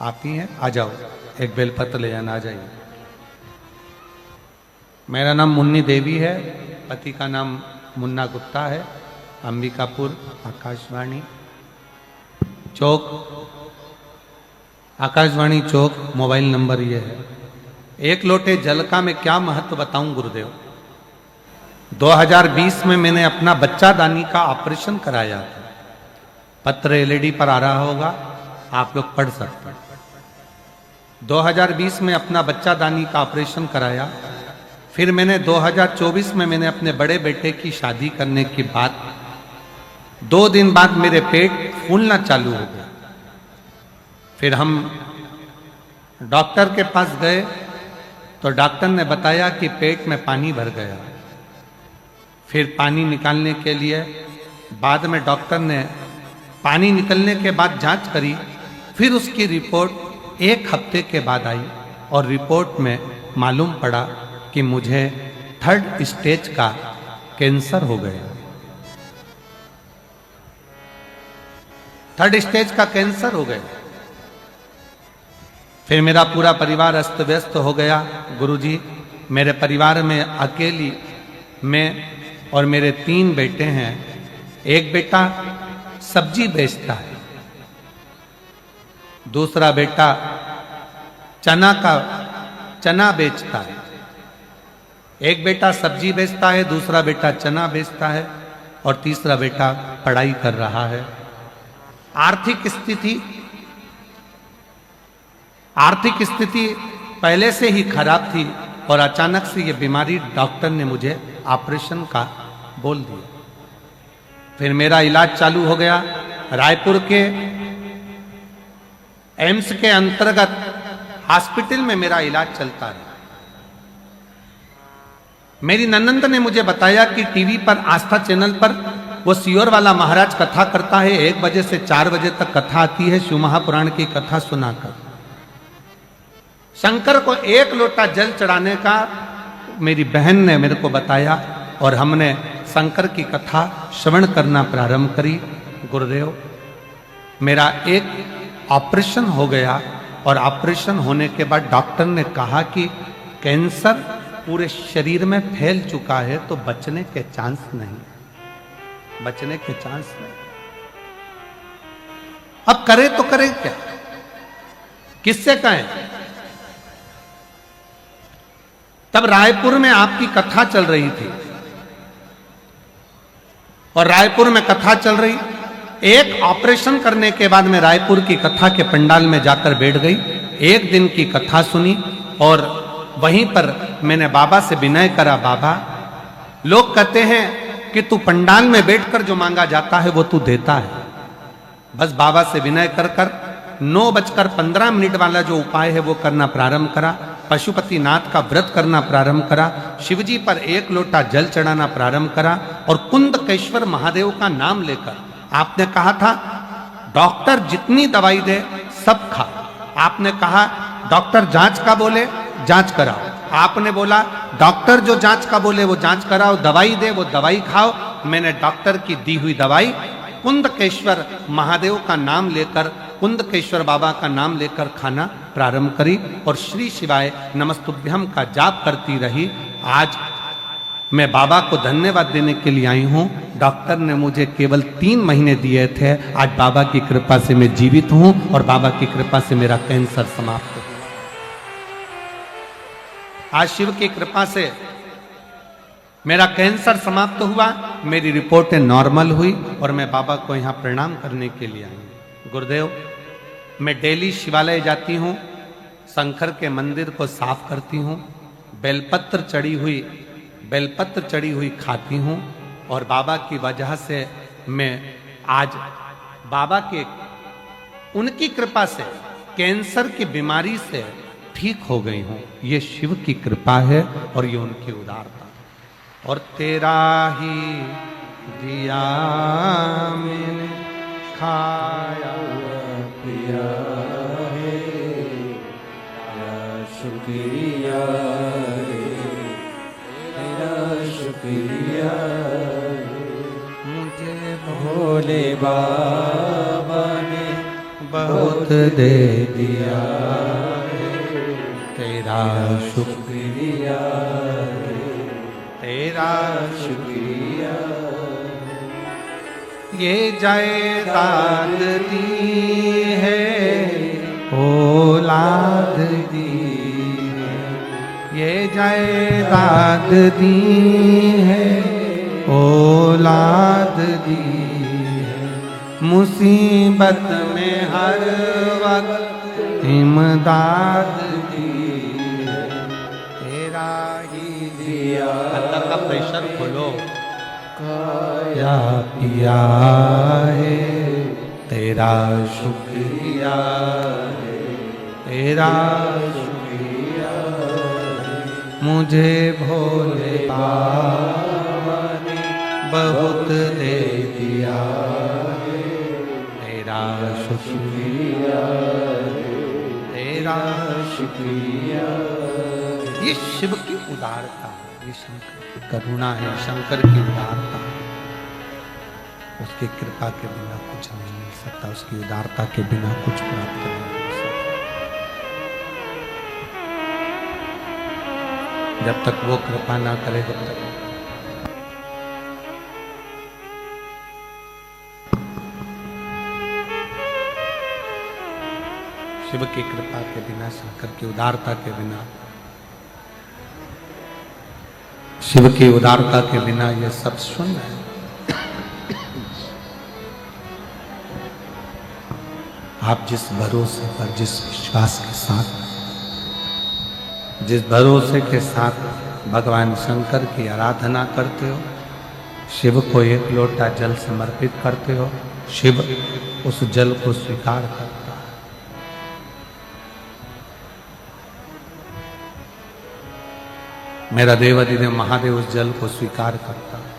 आप ही हैं, आ जाओ, एक बेलपत्र ले जाना, आ जाइए। मेरा नाम मुन्नी देवी है, पति का नाम मुन्ना गुप्ता है, अंबिकापुर, आकाशवाणी चौक, आकाशवाणी चौक। मोबाइल नंबर ये है। 1 लोटे जल का मैं क्या महत्व बताऊं गुरुदेव। 2020 में मैंने अपना बच्चादानी का ऑपरेशन कराया था। पत्र एलईडी पर आ रहा होगा, आप लोग पढ़ सकते हैं। 2020 में अपना बच्चादानी का ऑपरेशन कराया। फिर मैंने 2024 में मैंने अपने बड़े बेटे की शादी करने के बाद 2 दिन बाद मेरे पेट फूलना चालू हो गया। फिर हम डॉक्टर के पास गए तो डॉक्टर ने बताया कि पेट में पानी भर गया। फिर पानी निकालने के लिए बाद में डॉक्टर ने पानी निकलने के बाद जांच करी। फिर उसकी रिपोर्ट 1 हफ्ते के बाद आई और रिपोर्ट में मालूम पड़ा कि मुझे 3rd स्टेज का कैंसर हो गया। 3rd स्टेज का कैंसर हो गया। फिर मेरा पूरा परिवार अस्त व्यस्त हो गया। गुरुजी, मेरे परिवार में अकेली मैं और मेरे 3 बेटे हैं। एक बेटा सब्जी बेचता है, दूसरा बेटा चना बेचता है। एक बेटा सब्जी बेचता है, दूसरा बेटा चना बेचता है और तीसरा बेटा पढ़ाई कर रहा है। आर्थिक स्थिति आर्थिक स्थिति पहले से ही खराब थी और अचानक से ये बीमारी डॉक्टर ने मुझे ऑपरेशन का बोल दिया। फिर मेरा इलाज चालू हो गया। रायपुर के एम्स के अंतर्गत हॉस्पिटल में मेरा इलाज चलता रहा। मेरी ननंद ने मुझे बताया कि टीवी पर आस्था चैनल पर वो सियोर वाला महाराज कथा करता है, 1 बजे से 4 बजे तक कथा आती है, शिव महापुराण की कथा सुनाकर। शंकर को 1 लोटा जल चढ़ाने का मेरी बहन ने मेरे को बताया और हमने शंकर की कथा श्रवण करना प्रारंभ करी। गुरुदेव, मेरा एक ऑपरेशन हो गया और ऑपरेशन होने के बाद डॉक्टर ने कहा कि कैंसर पूरे शरीर में फैल चुका है, तो बचने के चांस नहीं, बचने के चांस नहीं। अब करे तो करे क्या, किससे कहें? तब रायपुर में आपकी कथा चल रही थी और रायपुर में कथा चल रही, एक ऑपरेशन करने के बाद मैं रायपुर की कथा के पंडाल में जाकर बैठ गई। 1 दिन की कथा सुनी और वहीं पर मैंने बाबा से विनय करा, बाबा, लोग कहते हैं कि तू पंडाल में बैठकर जो मांगा जाता है वो तू देता है। बस बाबा से विनय कर कर 9:15 वाला जो उपाय है वो करना प्रारंभ करा। पशुपतिनाथ का व्रत करना प्रारंभ करा, शिवजी पर 1 लोटा जल चढ़ाना प्रारंभ करा और कुंदकेश्वर महादेव का नाम लेकर, आपने कहा था डॉक्टर जितनी दवाई दे सब खा। आपने कहा डॉक्टर जांच का बोले जांच कराओ। आपने बोला डॉक्टर जो जांच का बोले वो जांच कराओ, दवाई दे वो दवाई खाओ। मैंने डॉक्टर की दी हुई दवाई कुंदकेश्वर महादेव का नाम लेकर, कुंदकेश्वर बाबा का नाम लेकर खाना प्रारंभ करी और श्री शिवाय नमस्तुभ्यम का जाप करती रही। आज मैं बाबा को धन्यवाद देने के लिए आई हूँ। डॉक्टर ने मुझे केवल 3 महीने दिए थे। आज बाबा की कृपा से मैं जीवित हूँ और बाबा की कृपा से मेरा कैंसर समाप्त हुआ। आज शिव की कृपा से मेरा कैंसर समाप्त हुआ, मेरी रिपोर्टें नॉर्मल हुई और मैं बाबा को यहाँ प्रणाम करने के लिए आई। गुरुदेव, मैं डेली शिवालय जाती हूँ, शंकर के मंदिर को साफ करती हूँ, बेलपत्र चढ़ी हुई खाती हूँ और बाबा की वजह से मैं आज बाबा के उनकी कृपा से कैंसर की बीमारी से ठीक हो गई हूँ। ये शिव की कृपा है और ये उनकी उदारता। और तेरा ही दिया मैंने खाया पिया है, तेरा शुक्रिया है, तेरा शुक्रिया है। मुझे भोले बाबा ने बहुत दे दिया है, तेरा शुक्रिया है, तेरा शुक्रिया। ये जायदाद दी है, औलाद दी है, ये जायदाद दी है, औलाद दी है। मुसीबत में हर वक्त इमदाद दी है, तेरा ही दिया। अंदर का प्रेशर खोलो। खाया पिया है, तेरा शुक्रिया है, तेरा शुक्रिया है। मुझे भोले बाबा ने बहुत दे दिया है, तेरा शुक्रिया है, तेरा शुक्रिया। ये शिव की उदारता है, ये शंकर की करुणा है, शंकर की उदारता है। उसकी कृपा के बिना कुछ नहीं मिल सकता, उसकी उदारता के बिना कुछ प्राप्त नहीं हो सकता। जब तक वो कृपा ना करे तब तक शिव की कृपा के बिना, शंकर की उदारता के बिना, शिव की उदारता के बिना ये सब शून्य है। आप जिस भरोसे पर, जिस विश्वास के साथ, जिस भरोसे के साथ भगवान शंकर की आराधना करते हो, शिव को एक लोटा जल समर्पित करते हो, शिव उस जल को स्वीकार करता है। मेरा देवाधिदेव महादेव उस जल को स्वीकार करता है।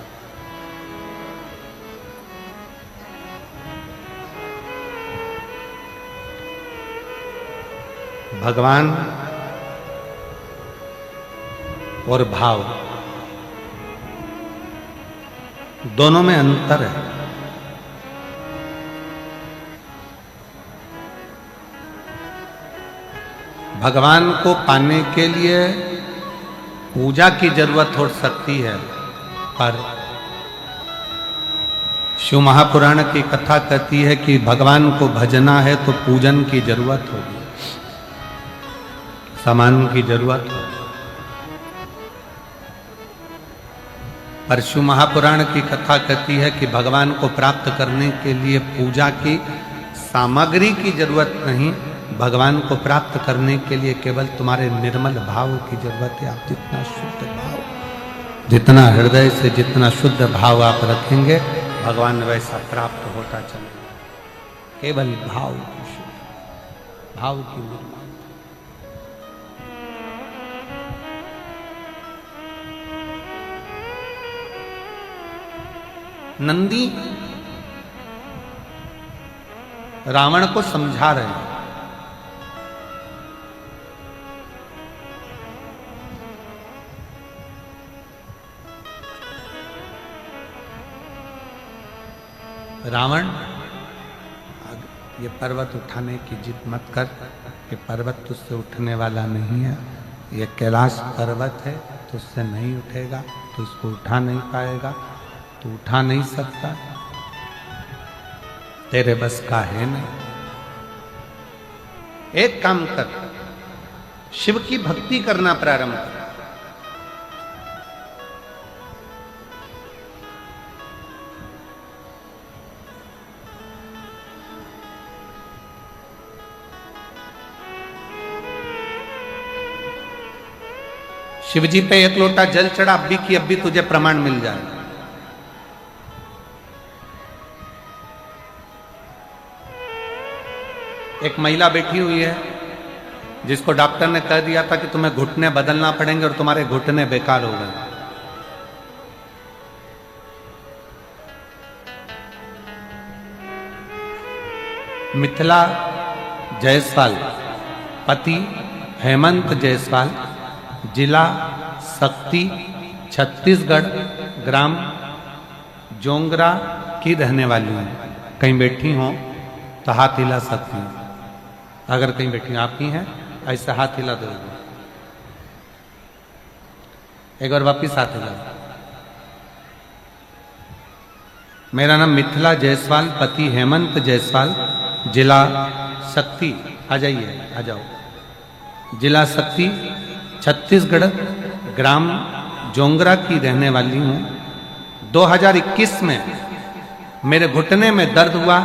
भगवान और भाव दोनों में अंतर है। भगवान को पाने के लिए पूजा की जरूरत हो सकती है, पर शिव महापुराण की कथा कहती है कि भगवान को भजना है तो पूजन की जरूरत होगी, सामान की जरूरत होगी। पर शिव महापुराण की कथा कहती है कि भगवान को प्राप्त करने के लिए पूजा की सामग्री की जरूरत नहीं, भगवान को प्राप्त करने के लिए केवल तुम्हारे निर्मल भाव की जरूरत है। आप जितना शुद्ध भाव, जितना हृदय से जितना शुद्ध भाव आप रखेंगे, भगवान वैसा प्राप्त होता चलेगा। केवल भाव की शुद्ध, भाव की निर्मल। नंदी रावण को समझा रहे हैं। रावण, ये पर्वत उठाने की जिद मत कर, ये पर्वत तुझसे उठने वाला नहीं है, ये कैलाश पर्वत है, तुझसे नहीं उठेगा, तो इसको उठा नहीं पाएगा, तू उठा नहीं सकता, तेरे बस का है नहीं। एक काम कर, शिव की भक्ति करना प्रारंभ कर। शिव जी पे एक लोटा जल चढ़ा, अभी की अभी तुझे प्रमाण मिल जाए। एक महिला बैठी हुई है जिसको डॉक्टर ने कह दिया था कि तुम्हें घुटने बदलना पड़ेंगे और तुम्हारे घुटने बेकार हो गए। मिथिला जायसवाल, पति हेमंत जायसवाल, जिला शक्ति, छत्तीसगढ़, ग्राम जोंगरा की रहने वाली हूं। कहीं बैठी हो तो हाथ हिला सकती हूं। अगर कहीं बैठी आपकी हैं, ऐसा हाथ हिला दो। एक बार वापिस हाथ हिला। मेरा नाम मिथिला जायसवाल, पति हेमंत जायसवाल, जिला शक्ति, आ जाइए, आ जाओ। जिला शक्ति, छत्तीसगढ़, ग्राम जोंगरा की रहने वाली हूं। 2021 में मेरे घुटने में दर्द हुआ,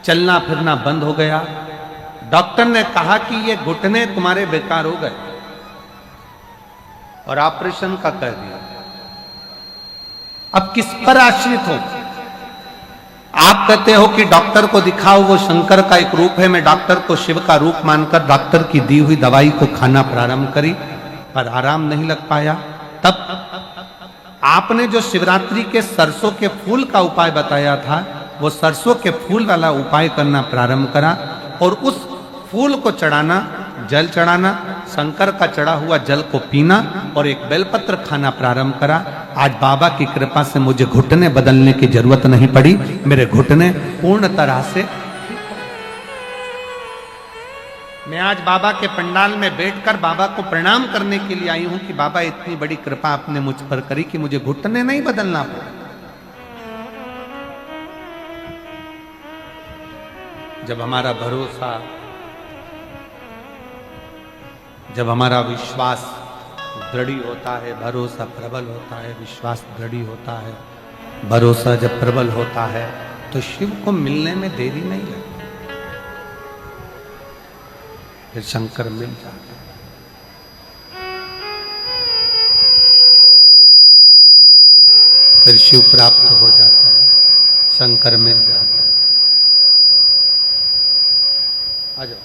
चलना फिरना बंद हो गया। डॉक्टर ने कहा कि ये घुटने तुम्हारे बेकार हो गए और ऑपरेशन का कर दिया। अब किस पर आश्रित हो? आप कहते हो कि डॉक्टर को दिखाओ, वो शंकर का एक रूप है। मैं डॉक्टर को शिव का रूप मानकर डॉक्टर की दी हुई दवाई को खाना प्रारंभ करी, पर आराम नहीं लग पाया। तब आपने जो शिवरात्रि के सरसों के फूल का उपाय बताया था, वो सरसों के फूल वाला उपाय करना प्रारंभ करा और उस फूल को चढ़ाना, जल चढ़ाना, शंकर का चढ़ा हुआ जल को पीना और एक बेलपत्र खाना प्रारंभ करा। आज बाबा की कृपा से मुझे घुटने बदलने की जरूरत नहीं पड़ी। मेरे घुटने पूर्ण तरह से, मैं आज बाबा के पंडाल में बैठकर बाबा को प्रणाम करने के लिए आई हूं कि बाबा इतनी बड़ी कृपा आपने मुझ पर करी कि मुझे घुटने नहीं बदलना पड़ा। जब हमारा भरोसा, जब हमारा विश्वास दृढ़ होता है, भरोसा प्रबल होता है, विश्वास दृढ़ होता है, भरोसा जब प्रबल होता है तो शिव को मिलने में देरी नहीं लगती। फिर शंकर मिल जाता है। फिर शिव प्राप्त हो जाता है, शंकर मिल जाता है। आ जाओ।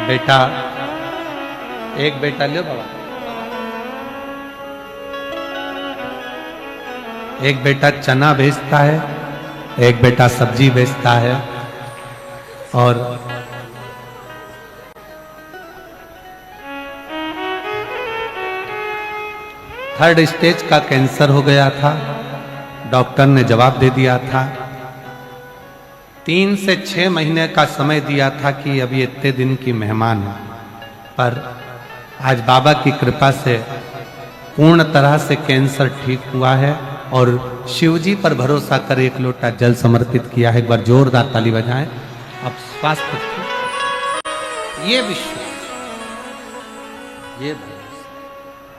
बेटा, एक बेटा लो बाबा। एक बेटा चना बेचता है, एक बेटा सब्जी बेचता है, और थर्ड स्टेज का कैंसर हो गया था। डॉक्टर ने जवाब दे दिया था, 3 से 6 महीने का समय दिया था कि अभी इतने दिन की मेहमान है। पर आज बाबा की कृपा से पूर्ण तरह से कैंसर ठीक हुआ है और शिवजी पर भरोसा कर 1 लोटा जल समर्पित किया है। एक बार जोरदार ताली बजाएं। अब स्वास्थ्य ये विश्वास, ये भरोसा,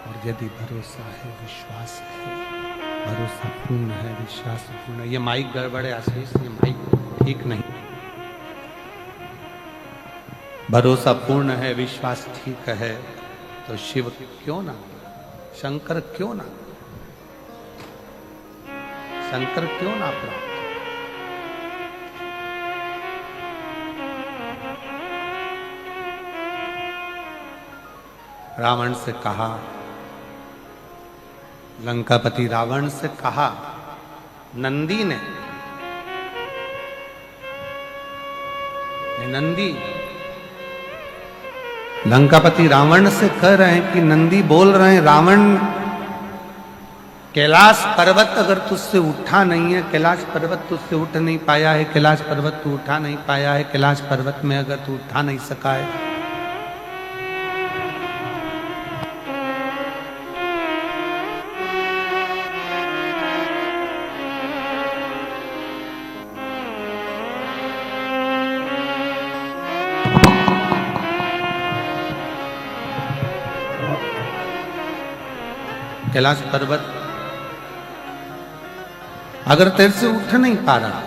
और यदि भरोसा है, विश्वास है, भरोसा पूर्ण है, विश्वास पूर्ण। ये माइक गड़बड़ है आशीष, ये माइक ठीक नहीं। भरोसा पूर्ण है, विश्वास ठीक है, तो शिव क्यों ना, शंकर क्यों ना, शंकर क्यों ना प्राप्त। रावण से कहा, लंकापति रावण से कहा, नंदी ने, नंदी लंकापति रावण से कह रहे हैं कि नंदी बोल रहे हैं, रावण कैलाश पर्वत अगर तुझसे उठा नहीं है, कैलाश पर्वत तुझसे उठ नहीं पाया है, कैलाश पर्वत तू उठा नहीं पाया है, कैलाश पर्वत में अगर तू उठा नहीं सका है, कैलाश पर्वत अगर तेरे से उठ नहीं पा रहा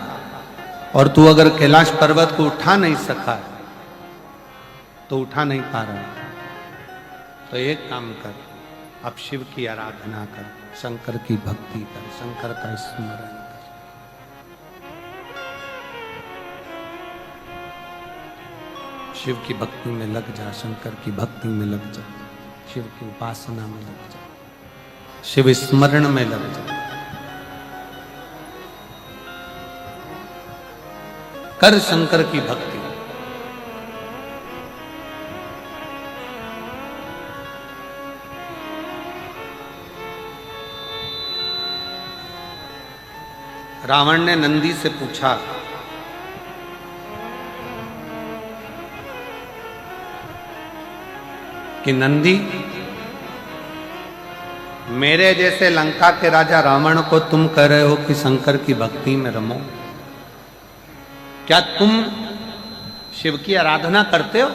और तू अगर कैलाश पर्वत को उठा नहीं सका, तो उठा नहीं पा रहा, तो एक काम कर, अब शिव की आराधना कर, शंकर की भक्ति कर, शंकर का स्मरण कर। शिव की भक्ति में लग जा, शंकर की भक्ति में लग जा, शिव की उपासना में लग जा, शिव स्मरण में लग जा, कर शंकर की भक्ति। रावण ने नंदी से पूछा कि नंदी, मेरे जैसे लंका के राजा रावण को तुम कह रहे हो कि शंकर की भक्ति में रमो, क्या तुम शिव की आराधना करते हो?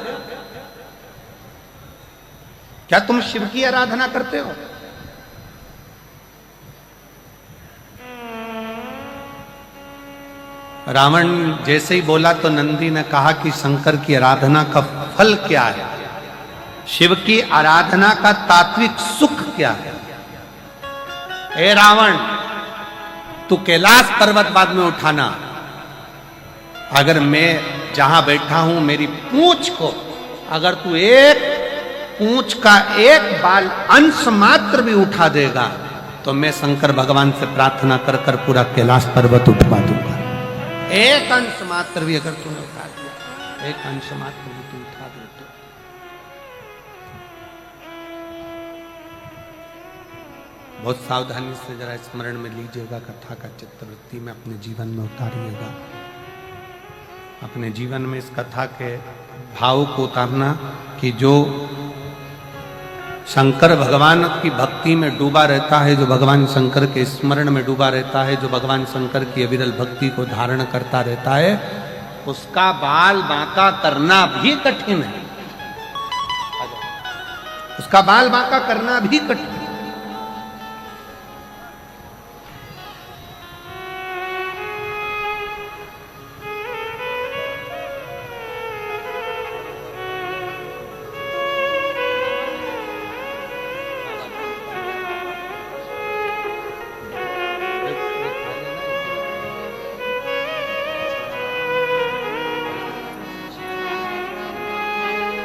क्या तुम शिव की आराधना करते हो? रावण जैसे ही बोला तो नंदी ने कहा कि शंकर की आराधना का फल क्या है, शिव की आराधना का तात्विक सुख क्या है। ए रावण, तू कैलाश पर्वत बाद में उठाना, अगर मैं जहां बैठा हूं मेरी पूंछ को अगर तू एक पूंछ का एक बाल अंश मात्र भी उठा देगा तो मैं शंकर भगवान से प्रार्थना कर कर पूरा कैलाश पर्वत उठवा दूंगा। एक अंश मात्र भी अगर तूने उठा दिया, एक अंश मात्र भी तू उठा दे बहुत सावधानी से जरा स्मरण में लीजिएगा, कथा का चित्तवृत्ति में अपने जीवन में उतारिएगा। अपने जीवन में इस कथा के भाव को उतारना कि जो शंकर भगवान की भक्ति में डूबा रहता है, जो भगवान शंकर के स्मरण में डूबा रहता है, जो भगवान शंकर की अविरल भक्ति को धारण करता रहता है, उसका बाल बांका करना भी कठिन है। उसका बाल बांका करना भी कठिन है।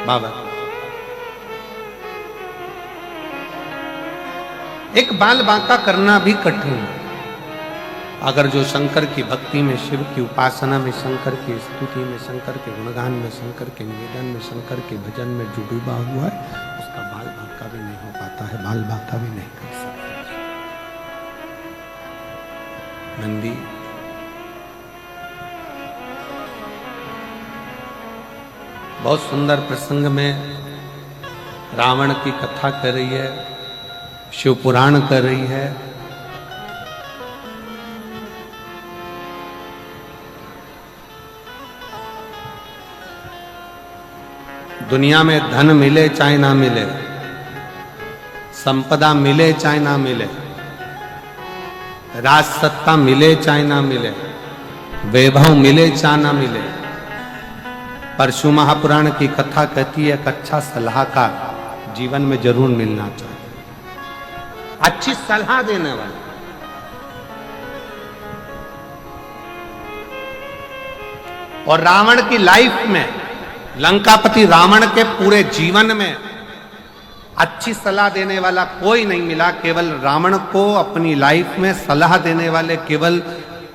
बाबा एक बाल बांका करना भी कठिन है। अगर जो शंकर की भक्ति में, शिव की उपासना में, शंकर की स्तुति में, शंकर के गुणगान में, शंकर के निवेदन में, शंकर के भजन में जो डूबा हुआ है, उसका बाल बांका भी नहीं हो पाता है, बाल बांका भी नहीं कर सकता। नंदी बहुत सुंदर प्रसंग में रावण की कथा कर रही है, शिव पुराण कर रही है। दुनिया में धन मिले चाहे ना मिले, संपदा मिले चाहे ना मिले, राज सत्ता मिले चाहे ना मिले, वैभव मिले चाहे ना मिले, परशु महापुराण की कथा कहती है एक अच्छा सलाहकार जीवन में जरूर मिलना चाहिए, अच्छी सलाह देने वाला। और रावण की लाइफ में, लंकापति रावण के पूरे जीवन में अच्छी सलाह देने वाला कोई नहीं मिला। केवल रावण को अपनी लाइफ में सलाह देने वाले केवल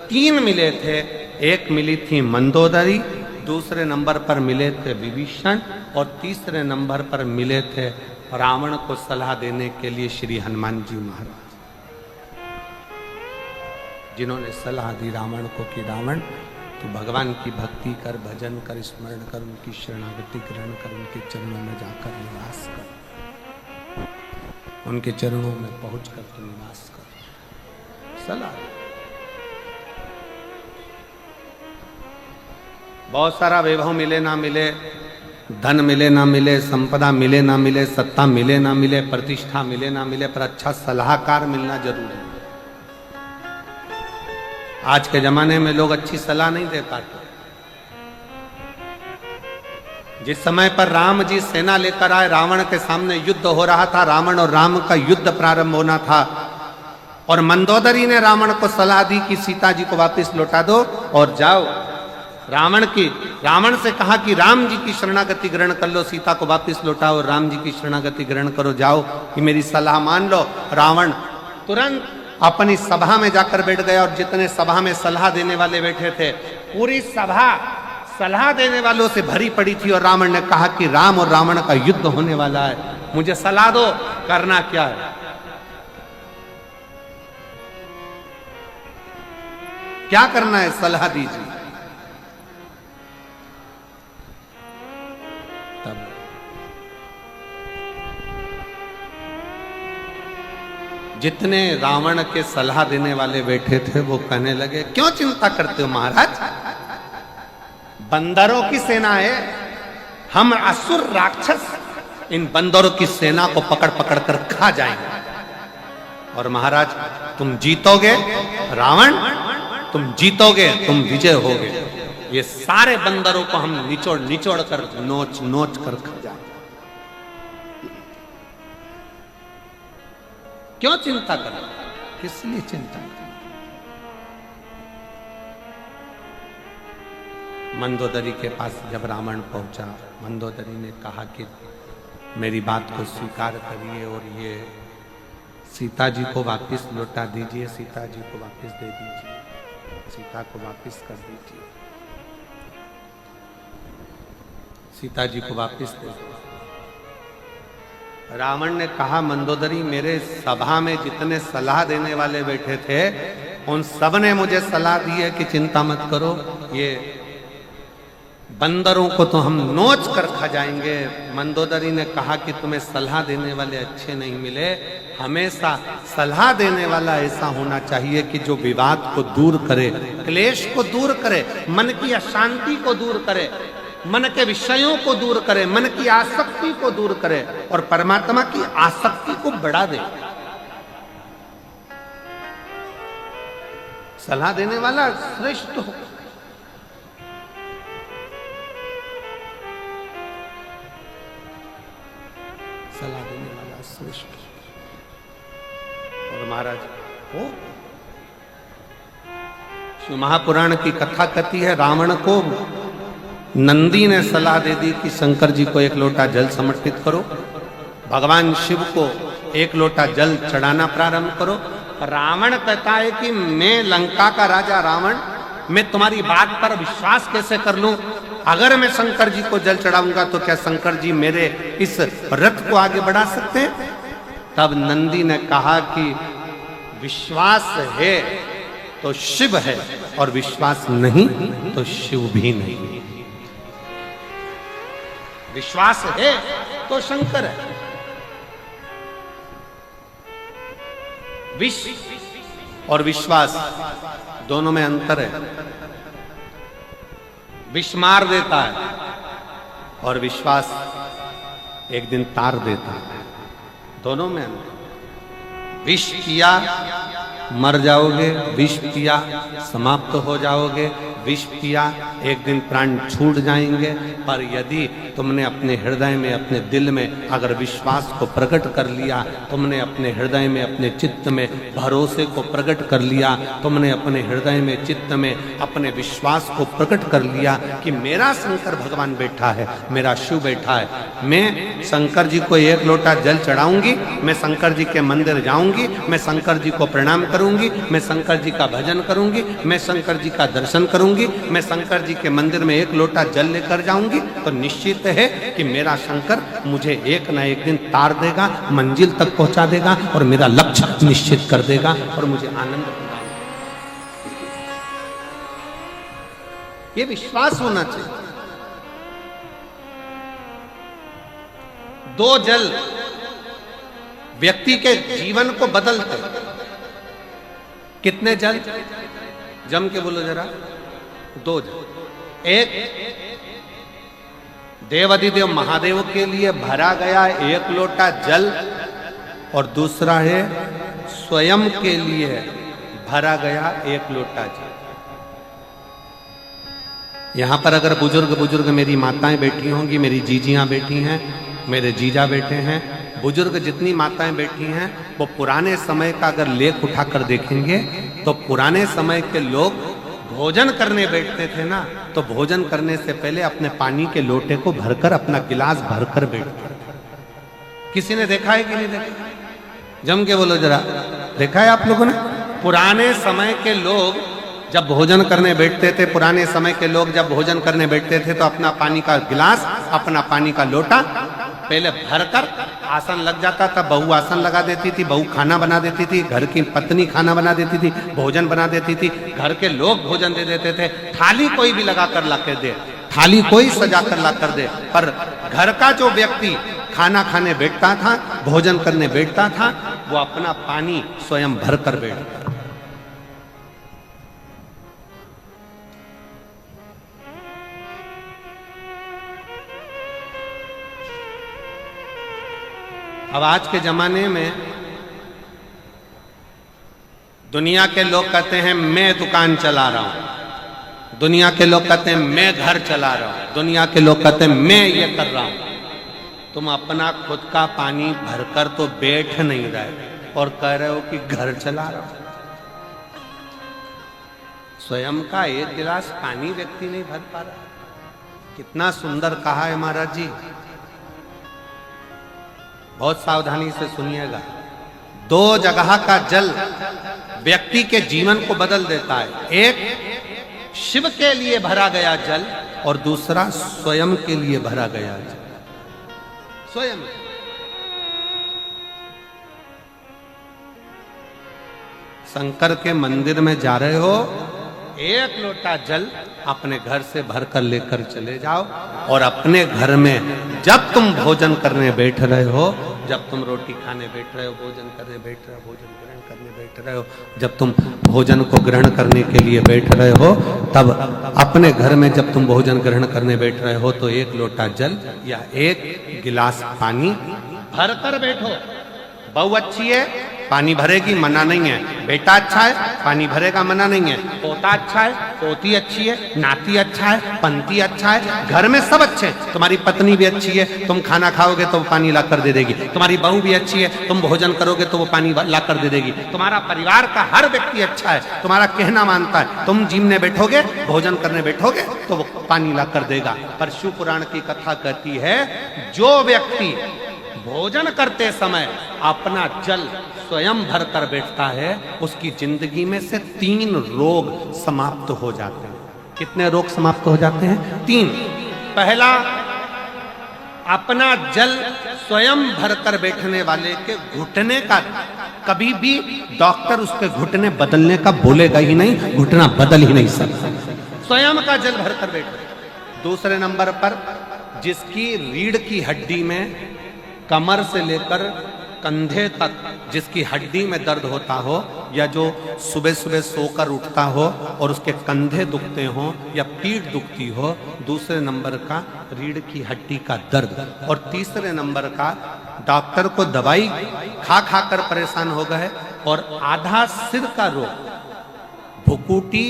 3 मिले थे। एक मिली थी मंदोदरी, दूसरे नंबर पर मिले थे विभीषण, और तीसरे नंबर पर मिले थे रावण को सलाह देने के लिए श्री हनुमान जी महाराज, जिन्होंने सलाह दी रावण को कि रावण तू भगवान की भक्ति कर, भजन कर, स्मरण कर, उनकी शरणागति ग्रहण कर, उनके चरणों में जाकर निवास कर, उनके चरणों में पहुंचकर तू निवास कर। सलाह बहुत सारा वैभव मिले ना मिले, धन मिले ना मिले, संपदा मिले ना मिले, सत्ता मिले ना मिले, प्रतिष्ठा मिले ना मिले, पर अच्छा सलाहकार मिलना जरूरी है। आज के जमाने में लोग अच्छी सलाह नहीं दे पाते। जिस समय पर राम जी सेना लेकर आए, रावण के सामने युद्ध हो रहा था, रावण और राम का युद्ध प्रारंभ होना था, और मंदोदरी ने रावण को सलाह दी कि सीता जी को वापस लौटा दो और जाओ। रावण से कहा कि राम जी की शरणागति ग्रहण कर लो, सीता को वापस लौटाओ, राम जी की शरणागति ग्रहण करो, जाओ कि मेरी सलाह मान लो। रावण तुरंत अपनी सभा में जाकर बैठ गया, और जितने सभा में सलाह देने वाले बैठे थे, पूरी सभा सलाह देने वालों से भरी पड़ी थी। और रावण ने कहा कि राम और रावण का युद्ध होने वाला है, मुझे सलाह दो, करना क्या है। क्या करना है, सलाह दीजिए। तब जितने रावण के सलाह देने वाले बैठे थे वो कहने लगे, क्यों चिंता करते हो महाराज, बंदरों की सेना है, हम असुर राक्षस इन बंदरों की सेना को पकड़ पकड़ कर खा जाएंगे, और महाराज तुम जीतोगे, रावण तुम जीतोगे, तुम विजय होगे, ये सारे बंदरों को हम निचोड़ निचोड़ कर, नोच नोच कर खा जाएंगे। क्यों चिंता कर, किस लिए चिंता कर। मंदोदरी के पास जब रावण पहुंचा, मंदोदरी ने कहा कि मेरी बात को स्वीकार करिए और ये सीता जी को वापस लौटा दीजिए, सीता जी को वापस दे दीजिए, सीता को वापस कर दीजिए, सीता जी को वापस दे दीजिए। रावण ने कहा, मंदोदरी मेरे सभा में जितने सलाह देने वाले बैठे थे उन सब ने मुझे सलाह दी है कि चिंता मत करो, ये बंदरों को तो हम नोच कर खा जाएंगे। मंदोदरी ने कहा कि तुम्हें सलाह देने वाले अच्छे नहीं मिले, हमेशा सलाह देने वाला ऐसा होना चाहिए कि जो विवाद को दूर करे, क्लेश को दूर करे, मन की अशांति को दूर करे, मन के विषयों को दूर करे, मन की आसक्ति को दूर करे और परमात्मा की आसक्ति को बढ़ा दे। सलाह देने वाला श्रेष्ठ हो। सलाह देने वाला श्रेष्ठ। और महाराज हो, शिव महापुराण की कथा कहती है, रावण को नंदी ने सलाह दे दी कि शंकर जी को एक लोटा जल समर्पित करो, भगवान शिव को एक लोटा जल चढ़ाना प्रारंभ करो। रावण कहता है कि मैं लंका का राजा रावण, मैं तुम्हारी बात पर विश्वास कैसे कर लूं? अगर मैं शंकर जी को जल चढ़ाऊंगा तो क्या शंकर जी मेरे इस रथ को आगे बढ़ा सकते हैं? तब नंदी ने कहा कि विश्वास है तो शिव है और विश्वास नहीं तो शिव भी नहीं। विश्वास है तो शंकर है। विष और विश्वास दोनों में अंतर है। विष मार देता है और विश्वास एक दिन तार देता है। दोनों में अंतर। विष पिया मर जाओगे, विष पिया समाप्त हो जाओगे, विष पिया एक दिन प्राण छूट जाएंगे। पर यदि तुमने अपने हृदय में, अपने दिल में अगर विश्वास को प्रकट कर लिया, तुमने अपने हृदय में, अपने चित्त में भरोसे को प्रकट कर लिया, तुमने अपने हृदय में, चित्त में अपने विश्वास को प्रकट कर लिया कि मेरा शंकर भगवान बैठा है, मेरा शिव बैठा है, मैं शंकर जी को एक लोटा जल चढ़ाऊंगी, मैं शंकर जी के मंदिर जाऊंगी, मैं शंकर जी को प्रणाम करूंगी, मैं शंकर जी का भजन करूंगी, मैं शंकर जी का दर्शन करूंगी, मैं शंकर जी के मंदिर में एक लोटा जल लेकर जाऊंगी, तो निश्चित है कि मेरा शंकर मुझे एक ना एक दिन तार देगा, मंजिल तक पहुंचा देगा और मेरा लक्ष्य निश्चित कर देगा और मुझे आनंद देगा। ये विश्वास होना चाहिए। दो जल व्यक्ति के जीवन को बदलते। कितने जल? जम के बोलो जरा। दो जल। एक देवाधिदेव महादेव के लिए भरा गया एक लोटा जल और दूसरा है स्वयं के लिए भरा गया एक लोटा जल। यहां पर अगर बुजुर्ग मेरी माताएं बैठी होंगी, मेरी जीजियां बैठी हैं, मेरे जीजा बैठे हैं, बुजुर्ग जितनी माताएं बैठी हैं, वो पुराने समय का अगर लेख उठाकर देखेंगे तो पुराने समय के लोग भोजन करने बैठते थे ना, तो भोजन करने से पहले अपने पानी के लोटे को भरकर, अपना गिलास भरकर बैठते थे। किसी ने देखा है कि नहीं देखा? जम के बोलो जरा, देखा है आप लोगों ने? पुराने समय के लोग जब भोजन करने बैठते थे, पुराने समय के लोग जब भोजन करने बैठते थे तो अपना पानी का गिलास, अपना पानी का लोटा पहले भरकर, आसन लग जाता था, बहू आसन लगा देती थी, बहू खाना बना देती थी, घर की पत्नी खाना बना देती थी, भोजन बना देती थी, घर के लोग भोजन दे देते थे। थाली कोई भी लगा कर ला कर दे, थाली कोई सजा कर ला कर दे, पर घर का जो व्यक्ति खाना खाने बैठता था, भोजन करने बैठता था, वो अपना पानी स्वयं भर कर बैठता। अब आज के जमाने में दुनिया के लोग कहते हैं मैं दुकान चला रहा हूं, दुनिया के लोग कहते हैं मैं घर चला रहा हूं, दुनिया के लोग कहते हैं मैं ये कर रहा हूं। तुम अपना खुद का पानी भरकर तो बैठ नहीं रहे और कह रहे हो कि घर चला रहा हूं। स्वयं का एक गिलास पानी व्यक्ति नहीं भर पा रहा। कितना सुंदर कहा है महाराज जी। बहुत सावधानी से सुनिएगा। दो जगह का जल व्यक्ति के जीवन को बदल देता है। एक शिव के लिए भरा गया जल और दूसरा स्वयं के लिए भरा गया जल। स्वयं शंकर के मंदिर में जा रहे हो, एक लोटा जल अपने घर से भरकर लेकर चले जाओ और अपने घर में जब तुम भोजन करने बैठ रहे हो, जब तुम रोटी खाने बैठ रहे हो, भोजन करने बैठ रहे हो, भोजन ग्रहण करने बैठ रहे हो, जब तुम भोजन को ग्रहण करने के लिए बैठ रहे हो, तब अपने घर में जब तुम भोजन ग्रहण करने बैठ रहे हो तो एक लोटा जल या एक गिलास पानी भर कर बैठो। बहू अच्छी है, पानी भरेगी, मना नहीं है। बेटा अच्छा है, पानी भरेगा, मना नहीं है। पोता अच्छा है, पोती अच्छी है, नाती अच्छा है, पंती अच्छा है, घर में सब अच्छे हैं। तुम्हारी पत्नी भी अच्छी है, तुम खाना खाओगे तो वो पानी ला कर दे देगी। तुम्हारी बहू भी अच्छी है, तुम भोजन करोगे तो वो पानी ला कर दे देगी। तुम्हारा परिवार का हर व्यक्ति अच्छा है, तुम्हारा कहना मानता है। तुम जिमने बैठोगे, भोजन करने बैठोगे तो वो पानी ला कर देगा। पर शिव पुराण की कथा कहती है, जो व्यक्ति भोजन करते समय अपना जल स्वयं भर कर बैठता है, उसकी जिंदगी में से 3 रोग समाप्त हो जाते हैं। कितने रोग समाप्त हो जाते हैं? 3। पहला, अपना जल स्वयं भर कर बैठने वाले के घुटने का कभी भी डॉक्टर उसके घुटने बदलने का बोलेगा ही नहीं, घुटना बदल ही नहीं सकता। स्वयं का जल भर कर बैठे। दूसरे नंबर पर, जिसकी रीढ़ की हड्डी में कमर से लेकर कंधे तक जिसकी हड्डी में दर्द होता हो, या जो सुबह सुबह सोकर उठता हो और उसके कंधे दुखते हो या पीठ दुखती हो। दूसरे नंबर का रीढ़ की हड्डी का दर्द। और तीसरे नंबर का, डॉक्टर को दवाई खा खा कर परेशान हो गए और आधा सिर का रोग, भुकुटी,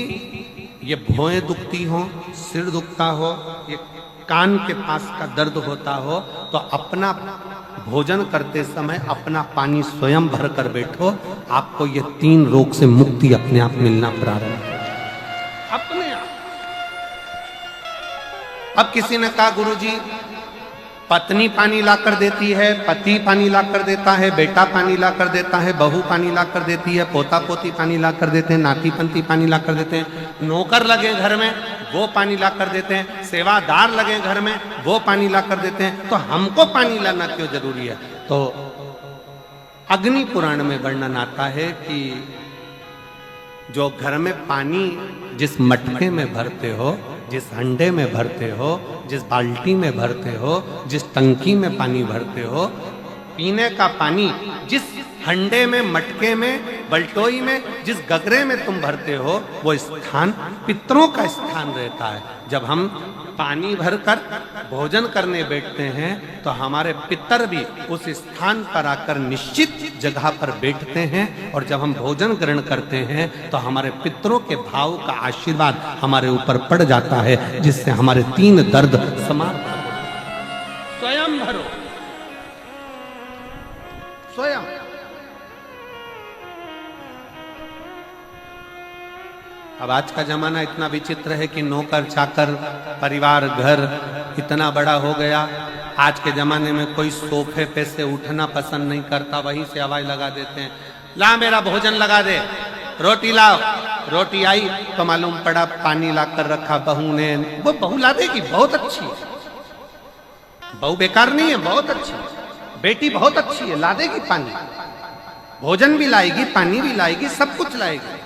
ये भौएं दुखती हो, सिर दुखता हो, ये कान के पास का दर्द होता हो, तो अपना भोजन करते समय अपना पानी स्वयं भर कर बैठो। आपको ये 3 रोग से मुक्ति अपने आप मिलना प्रारंभ हो, अपने आप। अब किसी ने कहा, गुरुजी पत्नी पानी ला कर देती है, पति पानी ला कर देता है, बेटा पानी ला कर देता है, बहू पानी ला कर देती है, पोता पोती पानी ला कर देते हैं, नाती पंती पानी ला कर देते हैं, नौकर लगे घर में वो पानी ला कर देते हैं, सेवादार लगे घर में वो पानी ला कर देते हैं, तो हमको पानी लाना क्यों जरूरी है? तो अग्नि पुराण में वर्णन आता है कि जो घर में पानी जिस मटके में भरते हो, जिस हंडे में भरते हो, जिस बाल्टी में भरते हो, जिस टंकी में पानी भरते हो, पीने का पानी जिस हंडे में, मटके में, बल्टोई में, जिस गगरे में तुम भरते हो, वो स्थान पितरों का स्थान रहता है। जब हम पानी भरकर भोजन करने बैठते हैं तो हमारे पितर भी उस स्थान पर आकर निश्चित जगह पर बैठते हैं, और जब हम भोजन ग्रहण करते हैं तो हमारे पितरों के भाव का आशीर्वाद हमारे ऊपर पड़ जाता है, जिससे हमारे 3 दर्द समाप्त हो। स्वयं भरो, स्वयं। अब आज का जमाना इतना विचित्र है कि नौकर चाकर, परिवार, घर इतना बड़ा हो गया। आज के जमाने में कोई सोफे पे से उठना पसंद नहीं करता, वहीं से आवाज लगा देते हैं, ला मेरा भोजन लगा दे, रोटी लाओ। रोटी आई तो मालूम पड़ा पानी ला कर रखा बहू ने। वो बहू ला देगी, बहुत अच्छी है, बहू बेकार नहीं है, बहुत अच्छी है, बेटी बहुत अच्छी है, ला देगी पानी, भोजन भी लाएगी, पानी भी लाएगी, सब कुछ लाएगी।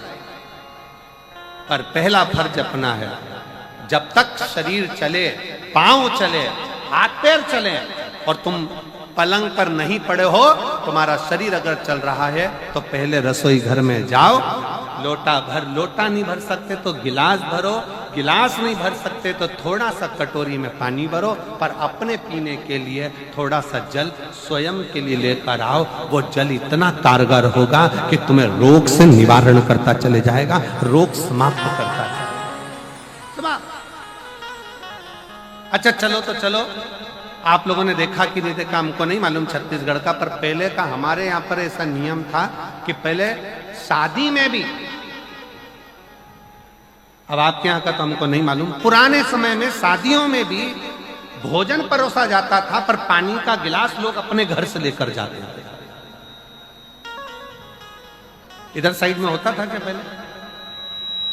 पर पहला फर्ज अपना है, जब तक शरीर चले, पांव चले, हाथ पैर चले और तुम पलंग पर नहीं पड़े हो, तुम्हारा शरीर अगर चल रहा है तो पहले रसोई घर में जाओ, लोटा भर, लोटा नहीं भर सकते तो गिलास भरो, गिलास नहीं भर सकते तो थोड़ा सा कटोरी में पानी भरो, पर अपने पीने के लिए थोड़ा सा जल स्वयं के लिए लेकर आओ। वो जल इतना कारगर होगा कि तुम्हें रोग से निवारण करता चले जाएगा, रोग समाप्त करता जाएगा। अच्छा चलो तो चलो, आप लोगों ने देखा कि नहीं देखा हमको नहीं मालूम छत्तीसगढ़ का, पर पहले का हमारे यहाँ पर ऐसा नियम था कि पहले शादी में भी, अब आपके यहाँ का तो हमको नहीं मालूम, पुराने समय में शादियों में भी भोजन परोसा जाता था, पर पानी का गिलास लोग अपने घर से लेकर जाते थे। इधर साइड में होता था क्या पहले?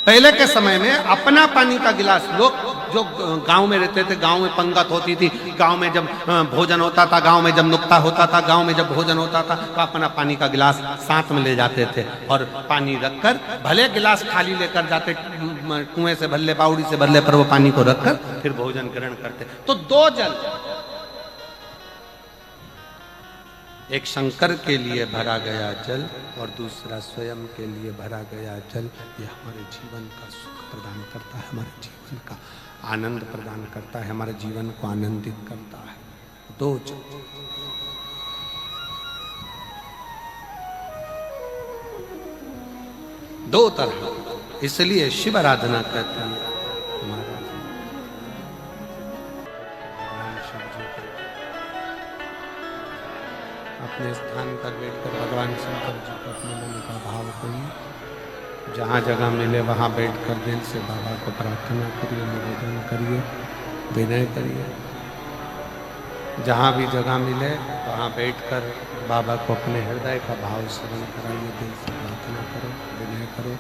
पहले के समय में अपना पानी का गिलास लोग जो गांव में रहते थे, गांव में पंगत होती थी, गांव में जब भोजन होता था, गांव में जब नुक्ता होता था, गांव में जब भोजन होता था, तो अपना पानी का गिलास साथ में ले जाते थे और पानी रखकर, भले गिलास खाली लेकर जाते, कुएं से भरले, बावड़ी से भरले, पर वो पानी को रखकर फिर भोजन ग्रहण करते। तो दो जल, एक शंकर के लिए भरा गया जल और दूसरा स्वयं के लिए भरा गया जल, ये हमारे जीवन का सुख प्रदान करता है, हमारे जीवन का आनंद प्रदान करता है, हमारे जीवन को आनंदित करता है। दो जल, दो तरह, इसलिए शिव आराधना कहते हैं हमारा अपने स्थान पर बैठकर भगवान शंकर जी को अपने मन का भाव करिए। जहाँ जगह मिले वहाँ बैठकर दिल से बाबा को प्रार्थना करिए, निवेदन करिए, विनय करिए। जहाँ भी जगह मिले वहाँ बैठकर बाबा को अपने हृदय का भाव स्मरण कराइए, दिल से प्रार्थना करो, विनय करो,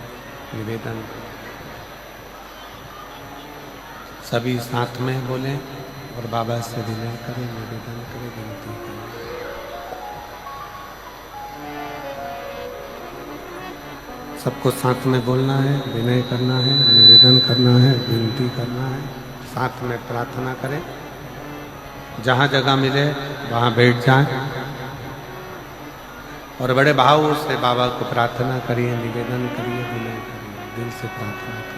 निवेदन करो। सभी साथ में बोलें और बाबा से विनय करें, निवेदन करें, विनती करें। सबको साथ में बोलना है, विनय करना है, निवेदन करना है, विनती करना है, साथ में प्रार्थना करें। जहाँ जगह मिले वहाँ बैठ जाएं और बड़े भाव से बाबा को प्रार्थना करिए, निवेदन करिए, विनय करिए, दिल से प्रार्थना करिए।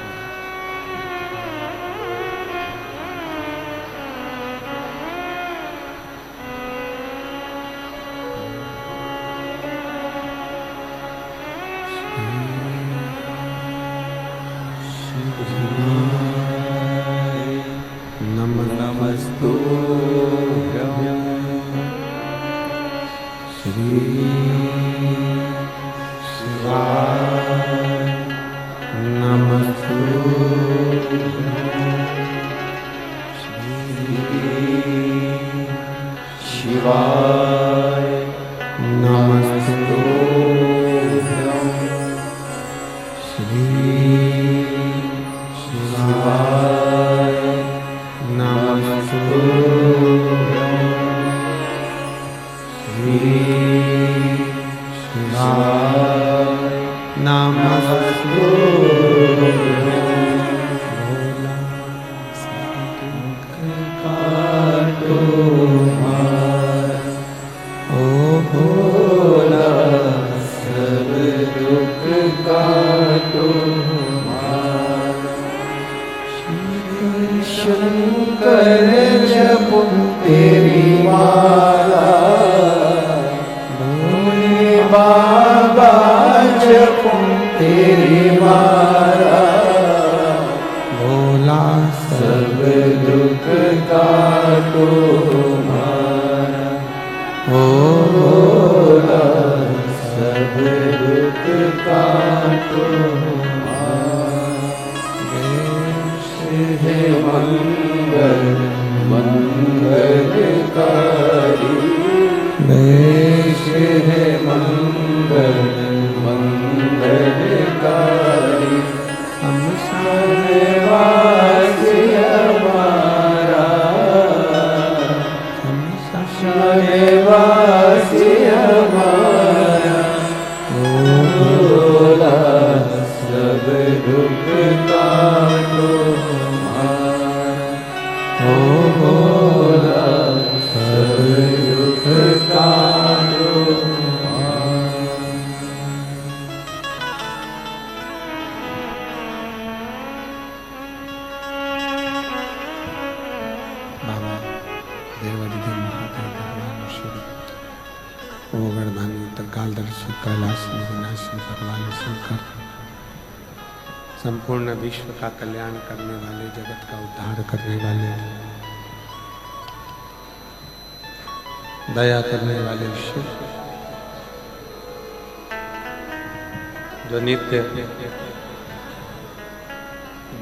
संपूर्ण विश्व का कल्याण करने वाले, जगत का उद्धार करने वाले, दया करने वाले शिव, जो नित्य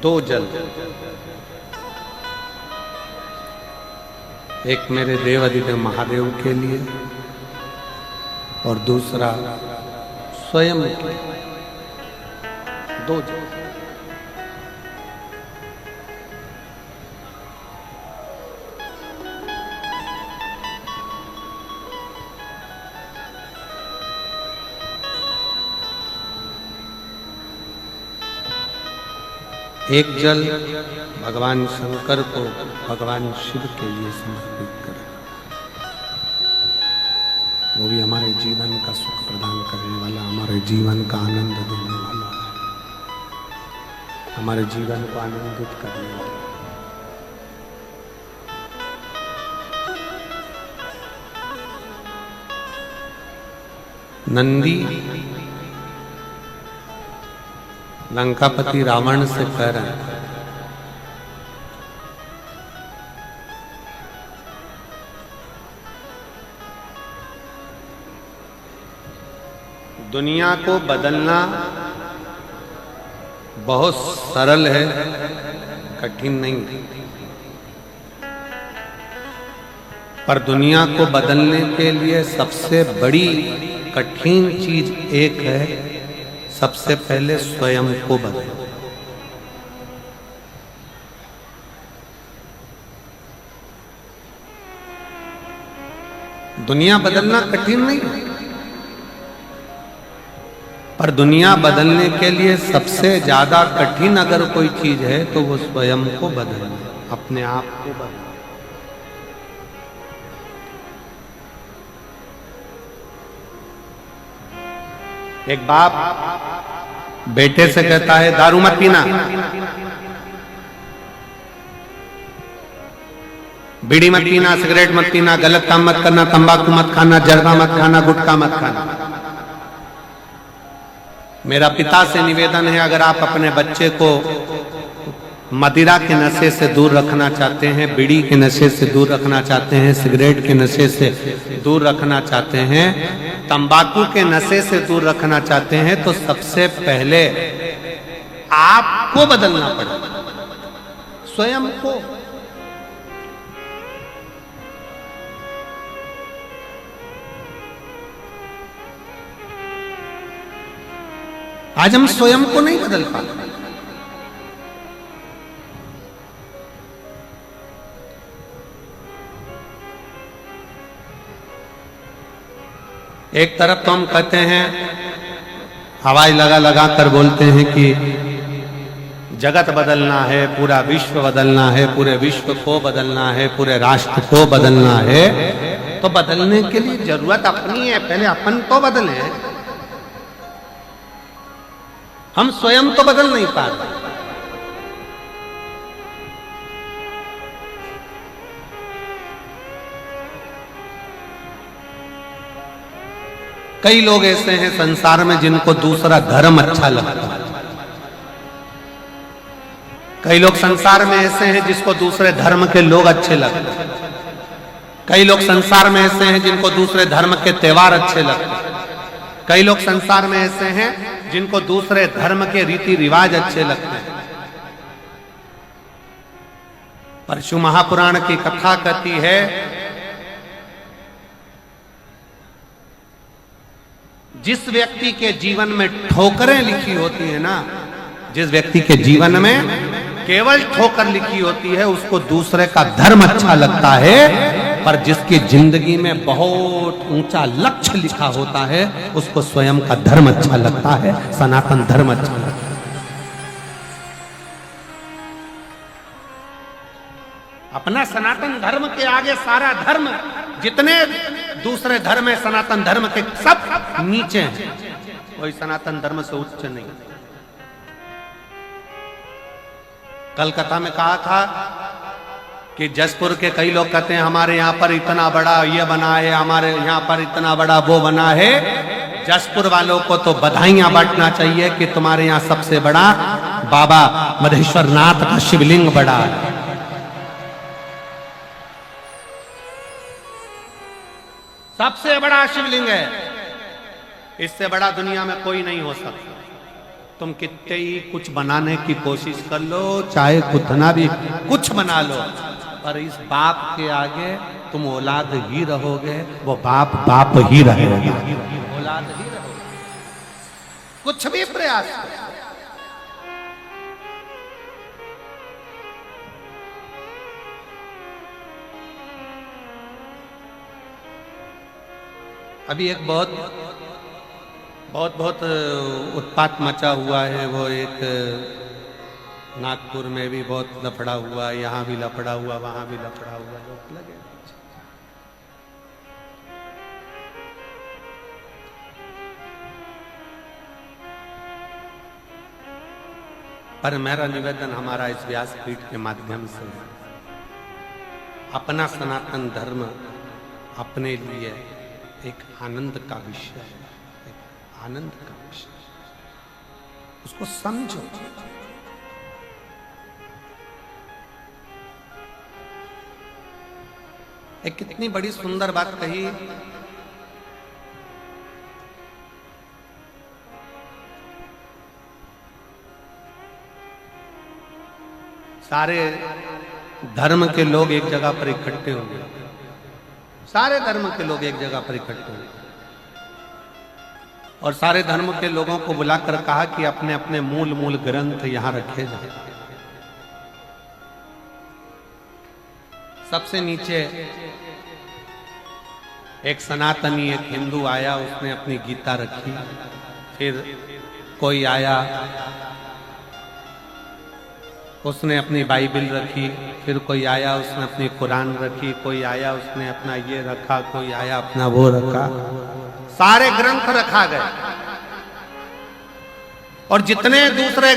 दो जल, एक मेरे देवादिदेव महादेव के लिए और दूसरा स्वयं के लिए, दो जल। एक जल भगवान शंकर को भगवान शिव के लिए समर्पित करें। वो भी हमारे जीवन का सुख प्रदान करने वाला, हमारे जीवन का आनंद देने वाला, हमारे जीवन को आनंदित करने वाला। नंदी लंकापति रावण से कह रहे हैं, दुनिया को बदलना बहुत सरल है, कठिन नहीं। पर दुनिया को बदलने के लिए सबसे बड़ी कठिन चीज एक है, सबसे पहले स्वयं को बदलो। दुनिया बदलना कठिन नहीं, पर दुनिया बदलने के लिए सबसे ज्यादा कठिन अगर कोई चीज है तो वो स्वयं को बदलना, अपने आप को बदलना। एक बाप बेटे से कहता है दारू मत पीना, बीड़ी मत पीना, सिगरेट मत पीना, गलत काम मत करना, तंबाकू मत खाना, जर्दा मत खाना, गुटखा मत खाना। मेरा पिता से निवेदन है, अगर आप अपने बच्चे को मदिरा के नशे से दूर रखना चाहते हैं, बीड़ी के नशे से दूर रखना चाहते हैं, सिगरेट के नशे से दूर रखना चाहते हैं, तंबाकू के नशे से दूर रखना चाहते हैं, तो सबसे पहले आपको बदलना पड़ेगा, स्वयं को। आज हम स्वयं को नहीं बदल पाते। एक तरफ तो हम कहते हैं, हवाई लगा लगा कर बोलते हैं कि जगत बदलना है, पूरा विश्व बदलना है, पूरे विश्व को बदलना है, पूरे राष्ट्र को बदलना है। तो बदलने के लिए जरूरत अपनी है, पहले अपन तो बदले। हम स्वयं तो बदल नहीं पा रहे। कई लोग ऐसे हैं संसार में जिनको दूसरा धर्म अच्छा लगता है। कई लोग संसार में ऐसे हैं जिसको दूसरे धर्म के लोग अच्छे लगते हैं। कई लोग संसार में ऐसे हैं जिनको दूसरे धर्म के त्योहार अच्छे लगते हैं। कई लोग संसार में ऐसे हैं जिनको दूसरे धर्म के रीति रिवाज अच्छे लगते हैं। परशु महापुराण की कथा कहती है, जिस व्यक्ति के जीवन में ठोकरें लिखी होती है ना, जिस व्यक्ति के जीवन में केवल ठोकर लिखी होती है, उसको दूसरे का धर्म अच्छा लगता है। पर जिसकी जिंदगी में बहुत ऊंचा लक्ष्य लिखा होता है, उसको स्वयं का धर्म अच्छा लगता है, सनातन धर्म अच्छा लगता है। अपना सनातन धर्म के आगे सारा धर्म, जितने दूसरे धर्म है सनातन धर्म के, सब नीचे हैं, कोई सनातन धर्म से उच्च नहीं। कलकत्ता में कहा था कि जसपुर के कई लोग कहते हैं हमारे यहाँ पर इतना बड़ा ये बना है, हमारे यहाँ पर इतना बड़ा वो बना है। जसपुर वालों को तो बधाइयां बांटना चाहिए कि तुम्हारे यहाँ सबसे बड़ा बाबा मधेश्वर नाथ का शिवलिंग बड़ा है। सबसे बड़ा शिवलिंग है, इससे बड़ा दुनिया में कोई नहीं हो सकता। तुम कितने ही कुछ बनाने की कोशिश कर लो, चाहे कितना भी कुछ बना लो, पर इस बाप के आगे तुम औलाद ही रहोगे, वो बाप बाप ही रहेगा, औलाद ही रहोगे, कुछ भी प्रयास करो। अभी एक बहुत उत्पात मचा हुआ है। वो एक नागपुर में भी बहुत लफड़ा हुआ, यहाँ भी लफड़ा हुआ, वहां भी लफड़ा हुआ, लोग लगे। पर मेरा निवेदन हमारा इस व्यासपीठ के माध्यम से अपना सनातन धर्म अपने लिए एक आनंद का विषय है, एक आनंद का विषय, उसको समझो। एक कितनी बड़ी सुंदर बात कही, सारे धर्म के लोग एक जगह पर इकट्ठे होंगे, सारे धर्म के लोग एक जगह पर इकट्ठे होंगे और सारे धर्म के लोगों को बुलाकर कहा कि अपने अपने मूल मूल ग्रंथ यहां रखे जाए। सबसे नीचे एक सनातनी, एक हिंदू आया, उसने अपनी गीता रखी। फिर कोई आया, उसने अपनी बाइबल रखी। फिर कोई आया, उसने अपनी कुरान रखी। कोई आया, उसने अपना ये रखा। कोई आया, अपना वो रखा। सारे ग्रंथ रखा गए और जितने दूसरे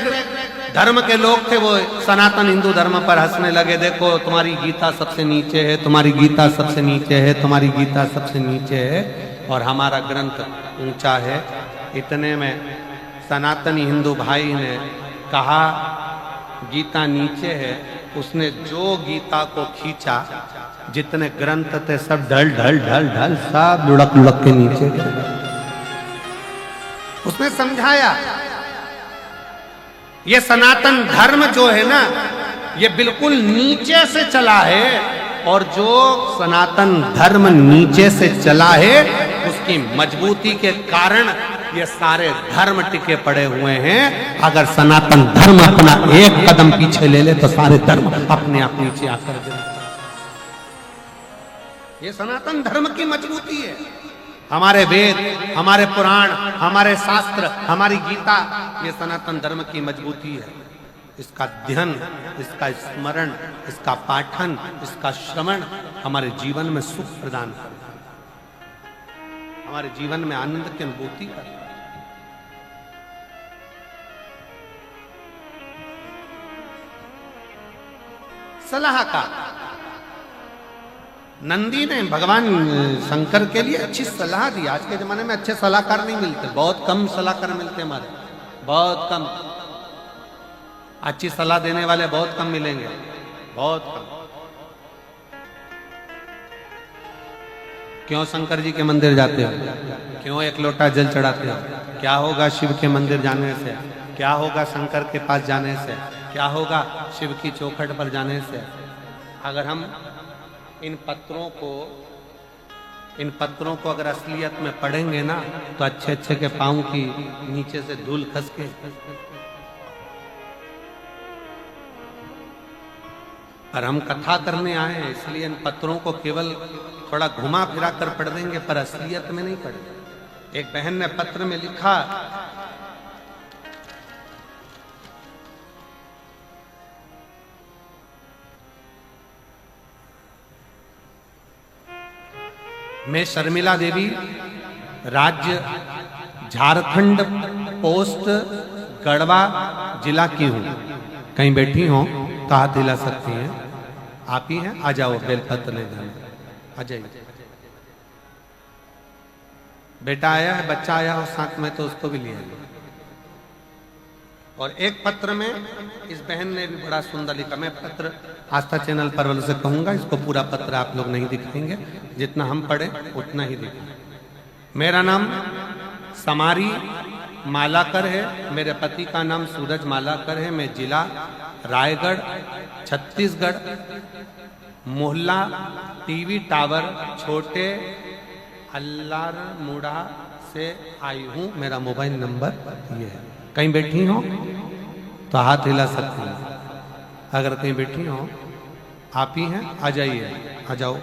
धर्म के लोग थे वो सनातन हिंदू धर्म पर हंसने लगे। देखो तुम्हारी गीता सबसे नीचे है, तुम्हारी गीता सबसे नीचे है, तुम्हारी गीता सबसे नीचे है और हमारा ग्रंथ ऊंचा है। इतने में सनातनी हिंदू भाई ने कहा गीता नीचे है। उसने जो गीता को खींचा, जितने ग्रंथ थे सब ढल ढल ढल ढल सब लुढ़क लुढ़क के नीचे गिर गए। उसने समझाया ये सनातन धर्म जो है ना, ये बिल्कुल नीचे से चला है और जो सनातन धर्म नीचे से चला है उसकी मजबूती के कारण ये सारे धर्म टिके पड़े हुए हैं। अगर सनातन धर्म अपना एक कदम पीछे ले ले तो सारे धर्म अपने आप नीचे आकर गिरे। ये सनातन धर्म की मजबूती है। हमारे वेद, हमारे पुराण, हमारे शास्त्र, हमारी गीता, ये सनातन धर्म की मजबूती है। इसका अध्ययन, इसका स्मरण, इसका पाठन, इसका श्रवण हमारे जीवन में सुख प्रदान करता है, हमारे जीवन में आनंद की अनुभूति करता है। सलाहकार नंदी ने भगवान शंकर के लिए अच्छी सलाह दी। आज के जमाने में अच्छे सलाहकार नहीं मिलते, बहुत कम सलाहकार मिलते हमारे, बहुत कम। अच्छी सलाह देने वाले बहुत कम मिलेंगे, बहुत कम। क्यों शंकर जी के मंदिर जाते हो? क्यों एक लोटा जल चढ़ाते हो? क्या होगा शिव के मंदिर जाने से? क्या होगा शंकर के पास जाने से? क्या होगा शिव की चौखट पर जाने से? अगर हम इन पत्रों को अगर असलियत में पढ़ेंगे ना तो अच्छे अच्छे के पांव की नीचे से धूल खस के, पर हम कथा करने आए हैं इसलिए इन पत्रों को केवल थोड़ा घुमा फिरा कर पढ़ देंगे, पर असलियत में नहीं पढ़ेंगे। एक बहन ने पत्र में लिखा, मैं शर्मिला देवी, राज्य झारखंड, पोस्ट गढ़वा जिला की हूँ। कहीं बैठी हो तो हाथ हिला सकती हैं। आप ही हैं? आ जाओ, बेलपत्र ले जाना, आ जाइए। बेटा आया है, बच्चा आया हो साथ में तो उसको भी ले आइए। और एक पत्र में इस बहन ने भी बड़ा सुंदर लिखा। मैं पत्र आस्था चैनल पर वालों से कहूंगा इसको पूरा पत्र आप लोग नहीं दिखाएंगे, जितना हम पढ़े उतना ही दिखाएंगे। मेरा नाम समारी मालाकर है, मेरे पति का नाम सूरज मालाकर है। मैं जिला रायगढ़, छत्तीसगढ़, मोहल्ला टीवी टावर, छोटे अल्लारमुड़ा से आई हूँ। मेरा मोबाइल नंबर ये है। कहीं बैठी हो तो हाथ हिला सकती हैं। अगर कहीं बैठी हो, आप ही हैं, आ जाइए, आ जाओ।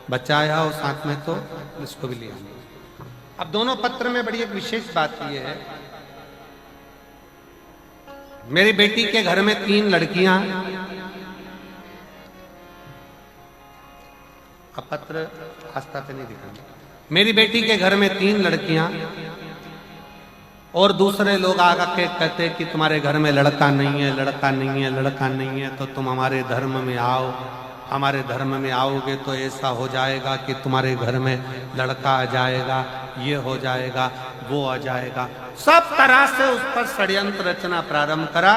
बच्चा आया हो साथ में तो इसको भी लिया। अब दोनों पत्र में बड़ी एक विशेष बात यह है मेरी बेटी के घर में 3 लड़कियां, अब पत्र आस्था पे नहीं दिखाना। मेरी बेटी के घर में 3 लड़कियां और दूसरे लोग आकर के कहते कि तुम्हारे घर में लड़का नहीं है, लड़का नहीं है, लड़का नहीं है, तो तुम हमारे धर्म में आओ। हमारे धर्म में आओगे तो ऐसा हो जाएगा कि तुम्हारे घर में लड़का आ जाएगा, ये हो जाएगा, वो आ जाएगा। सब तरह से उस पर षड्यंत्र रचना प्रारंभ करा।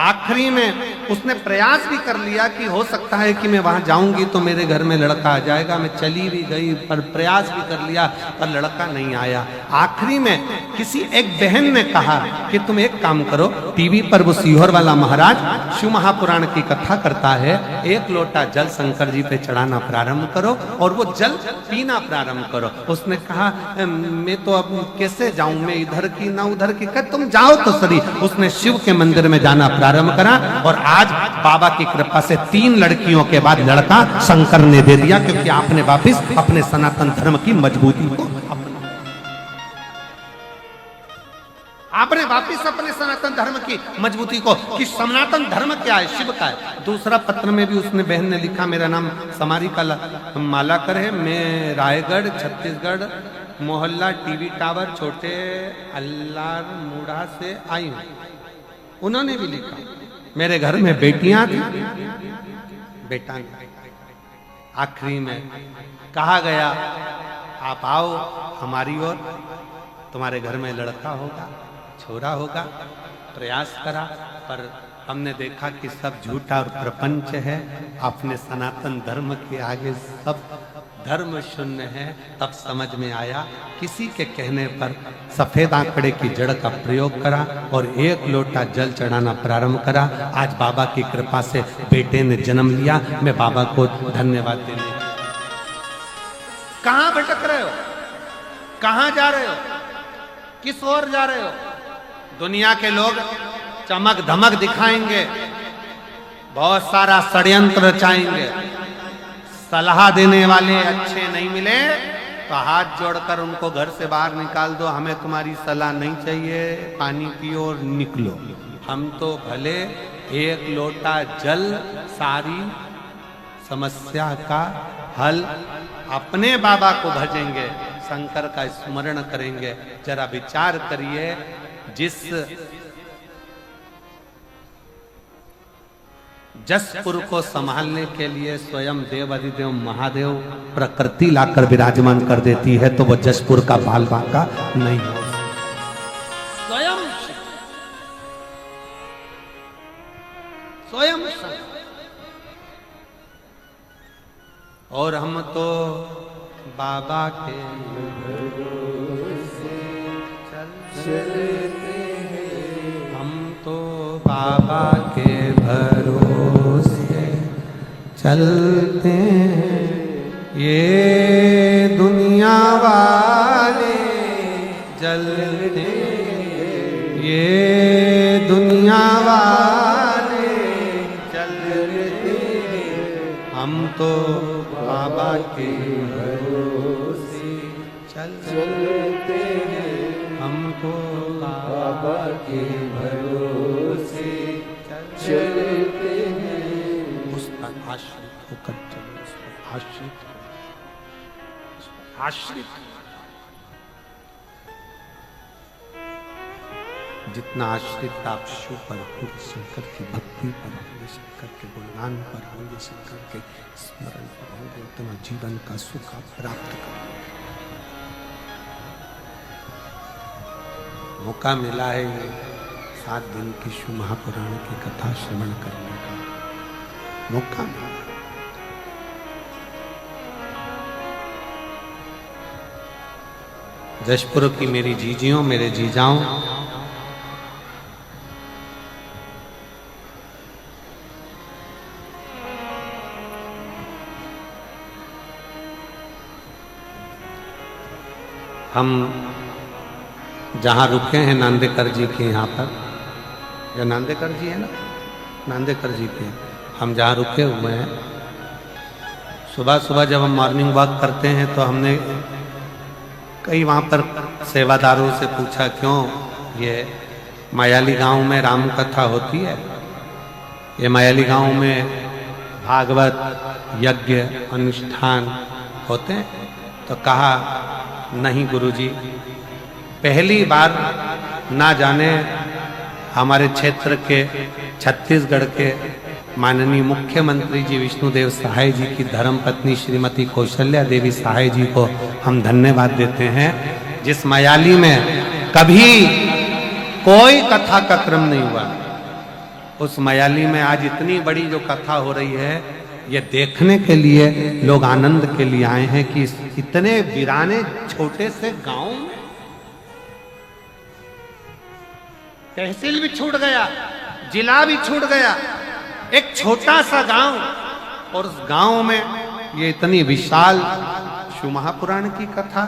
आखिरी में उसने प्रयास भी कर लिया कि हो सकता है कि मैं वहां जाऊंगी तो मेरे घर में लड़का आ जाएगा। मैं चली भी गई, पर प्रयास भी कर लिया, पर लड़का नहीं आया। आखिरी में किसी एक बहन ने कहा कि तुम एक काम करो, टीवी पर वो सीहोर वाला महाराज शिव महापुराण की कथा करता है, 1 लोटा जल शंकर जी पे चढ़ाना प्रारंभ करो और वो जल पीना प्रारंभ करो। उसने कहा मैं तो अब कैसे जाऊं, मैं इधर की ना उधर की। कह तुम जाओ तो सही। उसने शिव के मंदिर में जाना प्रारंभ करा और आज बाबा की कृपा से 3 लड़कियों के बाद लड़का शंकर ने दे दिया, क्योंकि आपने वापिस अपने सनातन धर्म की मजबूती को आपने वापिस अपने सनातन धर्म की मजबूती को, कि सनातन धर्म क्या है, शिव का है। दूसरा पत्र में भी उसने बहन ने लिखा, मेरा नाम समारी का मालाकर है, मैं रायगढ़ छत्तीसगढ़ मोहल्ला टीवी टावर छोटे अल्लार मुड़ा से आई हूं। उन्होंने भी लिखा, मेरे घर में बेटियां थी, बेटा नहीं। आखिरी में कहा गया आप आओ हमारी ओर, तुम्हारे घर में लड़का होगा, छोरा होगा। प्रयास करा, पर हमने देखा कि सब झूठा और प्रपंच है। अपने सनातन धर्म के आगे सब धर्म शून्य है। तब समझ में आया, किसी के कहने पर सफेद आंकड़े की जड़ का प्रयोग करा और 1 लोटा जल चढ़ाना प्रारंभ करा। आज बाबा की कृपा से बेटे ने जन्म लिया। मैं बाबा को धन्यवाद देने। कहां भटक रहे हो, कहां जा रहे हो, किस ओर जा रहे हो? दुनिया के लोग चमक धमक दिखाएंगे, बहुत सारा षड्यंत्र रचाएंगे। सलाह देने वाले अच्छे नहीं मिले तो हाथ जोड़कर उनको घर से बाहर निकाल दो। हमें तुम्हारी सलाह नहीं चाहिए, पानी पियो और निकलो। हम तो भले 1 लोटा जल सारी समस्या का हल, अपने बाबा को भजेंगे, शंकर का स्मरण करेंगे। जरा विचार करिए, जिस जसपुर को संभालने के लिए स्वयं देव अधिदेव महादेव प्रकृति लाकर विराजमान कर देती है, तो वो जसपुर का बाल बांका नहीं हो। स्वयं और हम तो बाबा के चलते हैं, हम तो बाबा के भरोसे चलते हैं। ये दुनिया वाले जलते, ये दुनिया वाले चलते, हम तो बाबा के भरोसे चलते हैं, हमको बाबा के भरोसे चलते हैं। उस पर आश्रित होकर चलो, उस पर आश्रित, उस पर आश्रित। जितना आश्रित आप शिव पर होंगे, शंकर की भक्ति पर होंगे, शंकर के गुणगान पर होंगे, शंकर के स्मरण पर होंगे, उतना जीवन का सुख आप प्राप्त करेंगे। मौका मिला है ये 7 दिन की शिव महापुराण की कथा श्रवण करने का मौका मिला। जशपुर की मेरी जीजियों, मेरे जीजाओं, हम जहाँ रुके हैं नांदेकर जी के यहाँ पर, या नांदेकर जी है ना, नांदेकर जी के हम जहाँ रुके हुए हैं, सुबह सुबह जब हम मॉर्निंग वॉक करते हैं तो हमने कई वहाँ पर सेवादारों से पूछा क्यों ये मायाली गांव में राम कथा होती है। ये मायाली गांव में भागवत यज्ञ अनुष्ठान होते हैं। तो कहा नहीं गुरुजी, पहली बार ना जाने हमारे क्षेत्र के छत्तीसगढ़ के माननीय मुख्यमंत्री जी विष्णुदेव सहाय जी की धर्मपत्नी श्रीमती कौशल्या देवी सहाय जी को हम धन्यवाद देते हैं, जिस मायाली में कभी कोई कथा का क्रम नहीं हुआ, उस मायाली में आज इतनी बड़ी जो कथा हो रही है, ये देखने के लिए लोग आनंद के लिए आए हैं कि इतने वीराने छोटे से गांव में तहसील भी छूट गया, जिला भी छूट गया, एक छोटा सा गांव, और उस गांव में ये इतनी विशाल शिव महापुराण की कथा।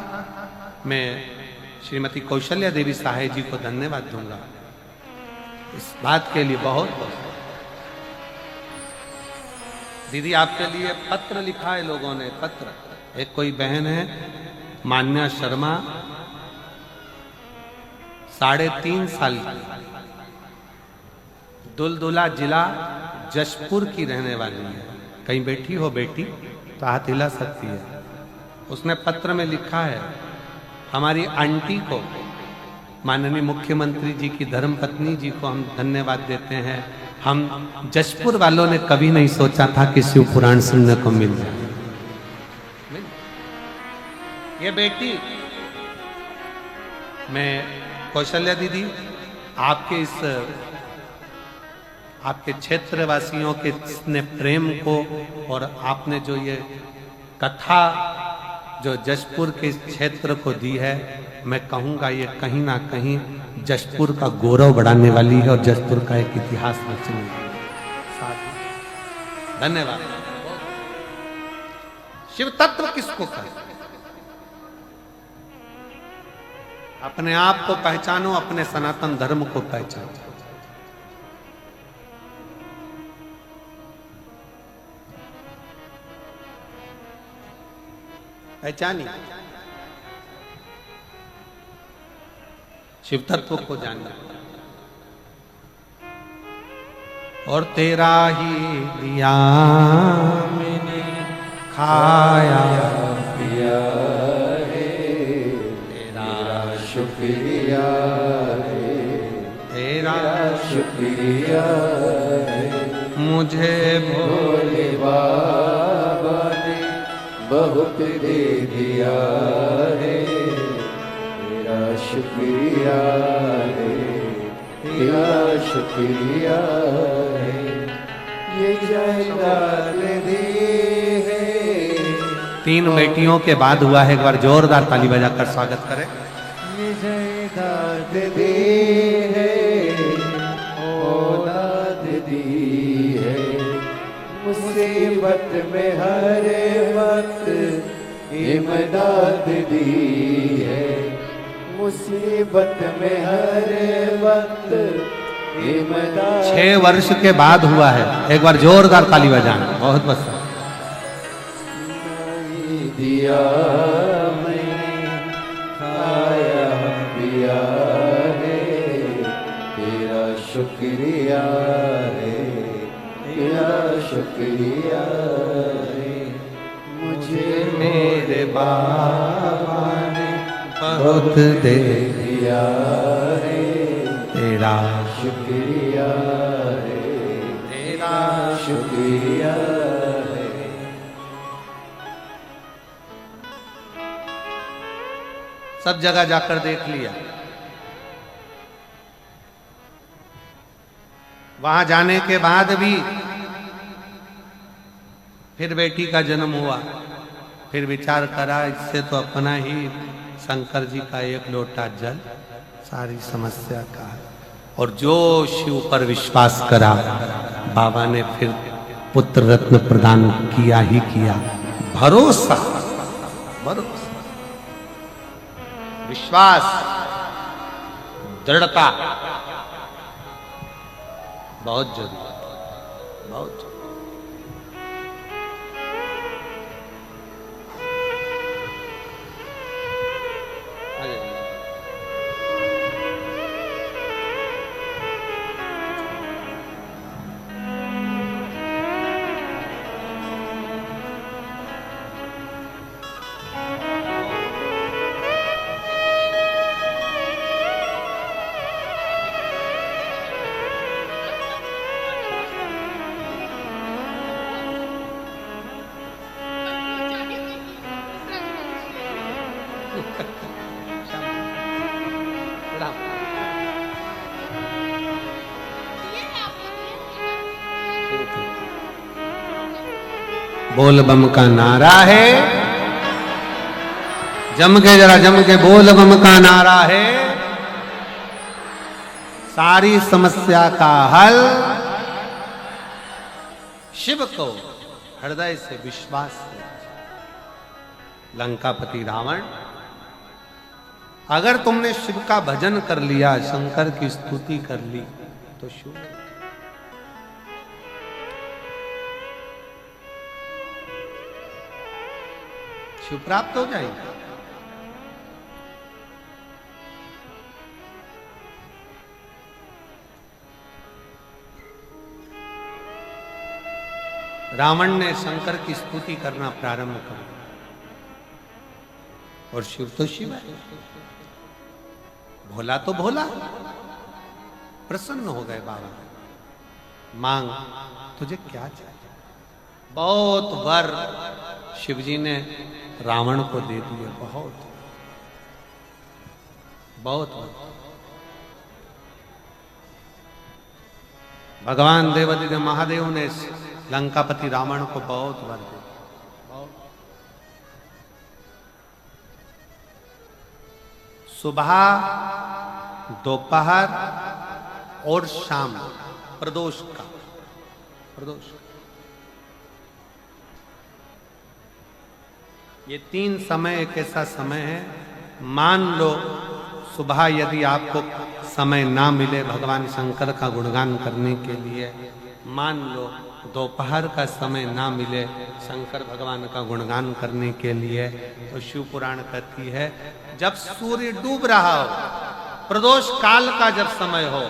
मैं श्रीमती कौशल्या देवी सहाय जी को धन्यवाद दूंगा इस बात के लिए। बहुत बहुत दीदी आपके लिए पत्र लिखा है लोगों ने, पत्र। एक कोई बहन है मान्या शर्मा, 3.5 साल की, दुलदुला जिला जशपुर की रहने वाली है। कहीं बैठी हो बेटी तो हाथ हिला सकती है। उसने पत्र में लिखा है, हमारी आंटी को, माननीय मुख्यमंत्री जी की धर्मपत्नी जी को हम धन्यवाद देते हैं। हम जशपुर वालों ने कभी नहीं सोचा था कि शिव पुराण सुनने को मिल जाए। ये बेटी, मैं कौशल्या दीदी आपके क्षेत्र वासियों के ने प्रेम को, और आपने जो ये कथा जो जशपुर के क्षेत्र को दी है, मैं कहूँगा ये कहीं ना कहीं जशपुर का गौरव बढ़ाने वाली है और जशपुर का एक इतिहास रचने वाली है। धन्यवाद। शिव तत्व किसको कहते? अपने आप को पहचानो, अपने सनातन धर्म को पहचानो। पहचानिए, शिव तत्व को जानना, और तेरा ही दिया मैंने खाया पिया रे, तेरा शुक्रिया रे, तेरा शुक्रिया रे, मुझे भोले बाबा ने बहुत दे दिया रे, तेरा शुक्रिया रे, तेरा शुक्रिया रे, ये जायदाद दी है। 3 बेटियों के बाद हुआ है। एक बार जोरदार ताली बजाकर स्वागत करें। ये जायदाद दी है, औलाद दी है, मुसीबत में हर वक्त इमदाद दी है, मुसीबत में हर वक्त इमदाद। 6 वर्ष के बाद हुआ है। एक बार जोरदार ताली बजाना। बहुत बस दिया मैंने खाया पिया रे, तेरा शुक्रिया रे, तेरा शुक्रिया रे, मुझे मेरे बाबा ने बहुत दे दिया रे, तेरा शुक्रिया रे, तेरा शुक्रिया रे। सब जगह जाकर देख लिया। वहां जाने के बाद भी फिर बेटी का जन्म हुआ। फिर विचार करा, इससे तो अपना ही शंकर जी का एक लोटा जल सारी समस्या का है। और जो शिव पर विश्वास करा, बाबा ने फिर पुत्र रत्न प्रदान किया ही किया। भरोसा, भरोसा, विश्वास, दृढ़ता बहुत जरूरी, बहुत जरूरी। बोल बम का नारा है, जम के जरा जम के बोल बम का नारा है, सारी समस्या का हल शिव को हृदय से विश्वास से। लंकापति रावण, अगर तुमने शिव का भजन कर लिया, शंकर की स्तुति कर ली, तो शिव प्राप्त हो जाएगा। रावण ने शंकर की स्तुति करना प्रारंभ कर, और शिव तो शिव है, भोला तो भोला। प्रसन्न हो गए बाबा, मांग तुझे क्या चाहिए। बहुत वर शिवजी ने रावण को दे दिए, बहुत बहुत वर। भगवान देवादिदेव महादेव ने लंकापति रावण को बहुत वर दिया। सुबह, दोपहर और शाम प्रदोष का, प्रदोष, ये 3 समय एक ऐसा समय है, मान लो सुबह यदि आपको समय ना मिले भगवान शंकर का गुणगान करने के लिए, मान लो दोपहर का समय ना मिले शंकर भगवान का गुणगान करने के लिए, तो शिव पुराण कहती है जब सूर्य डूब रहा हो, प्रदोष काल का जब समय हो,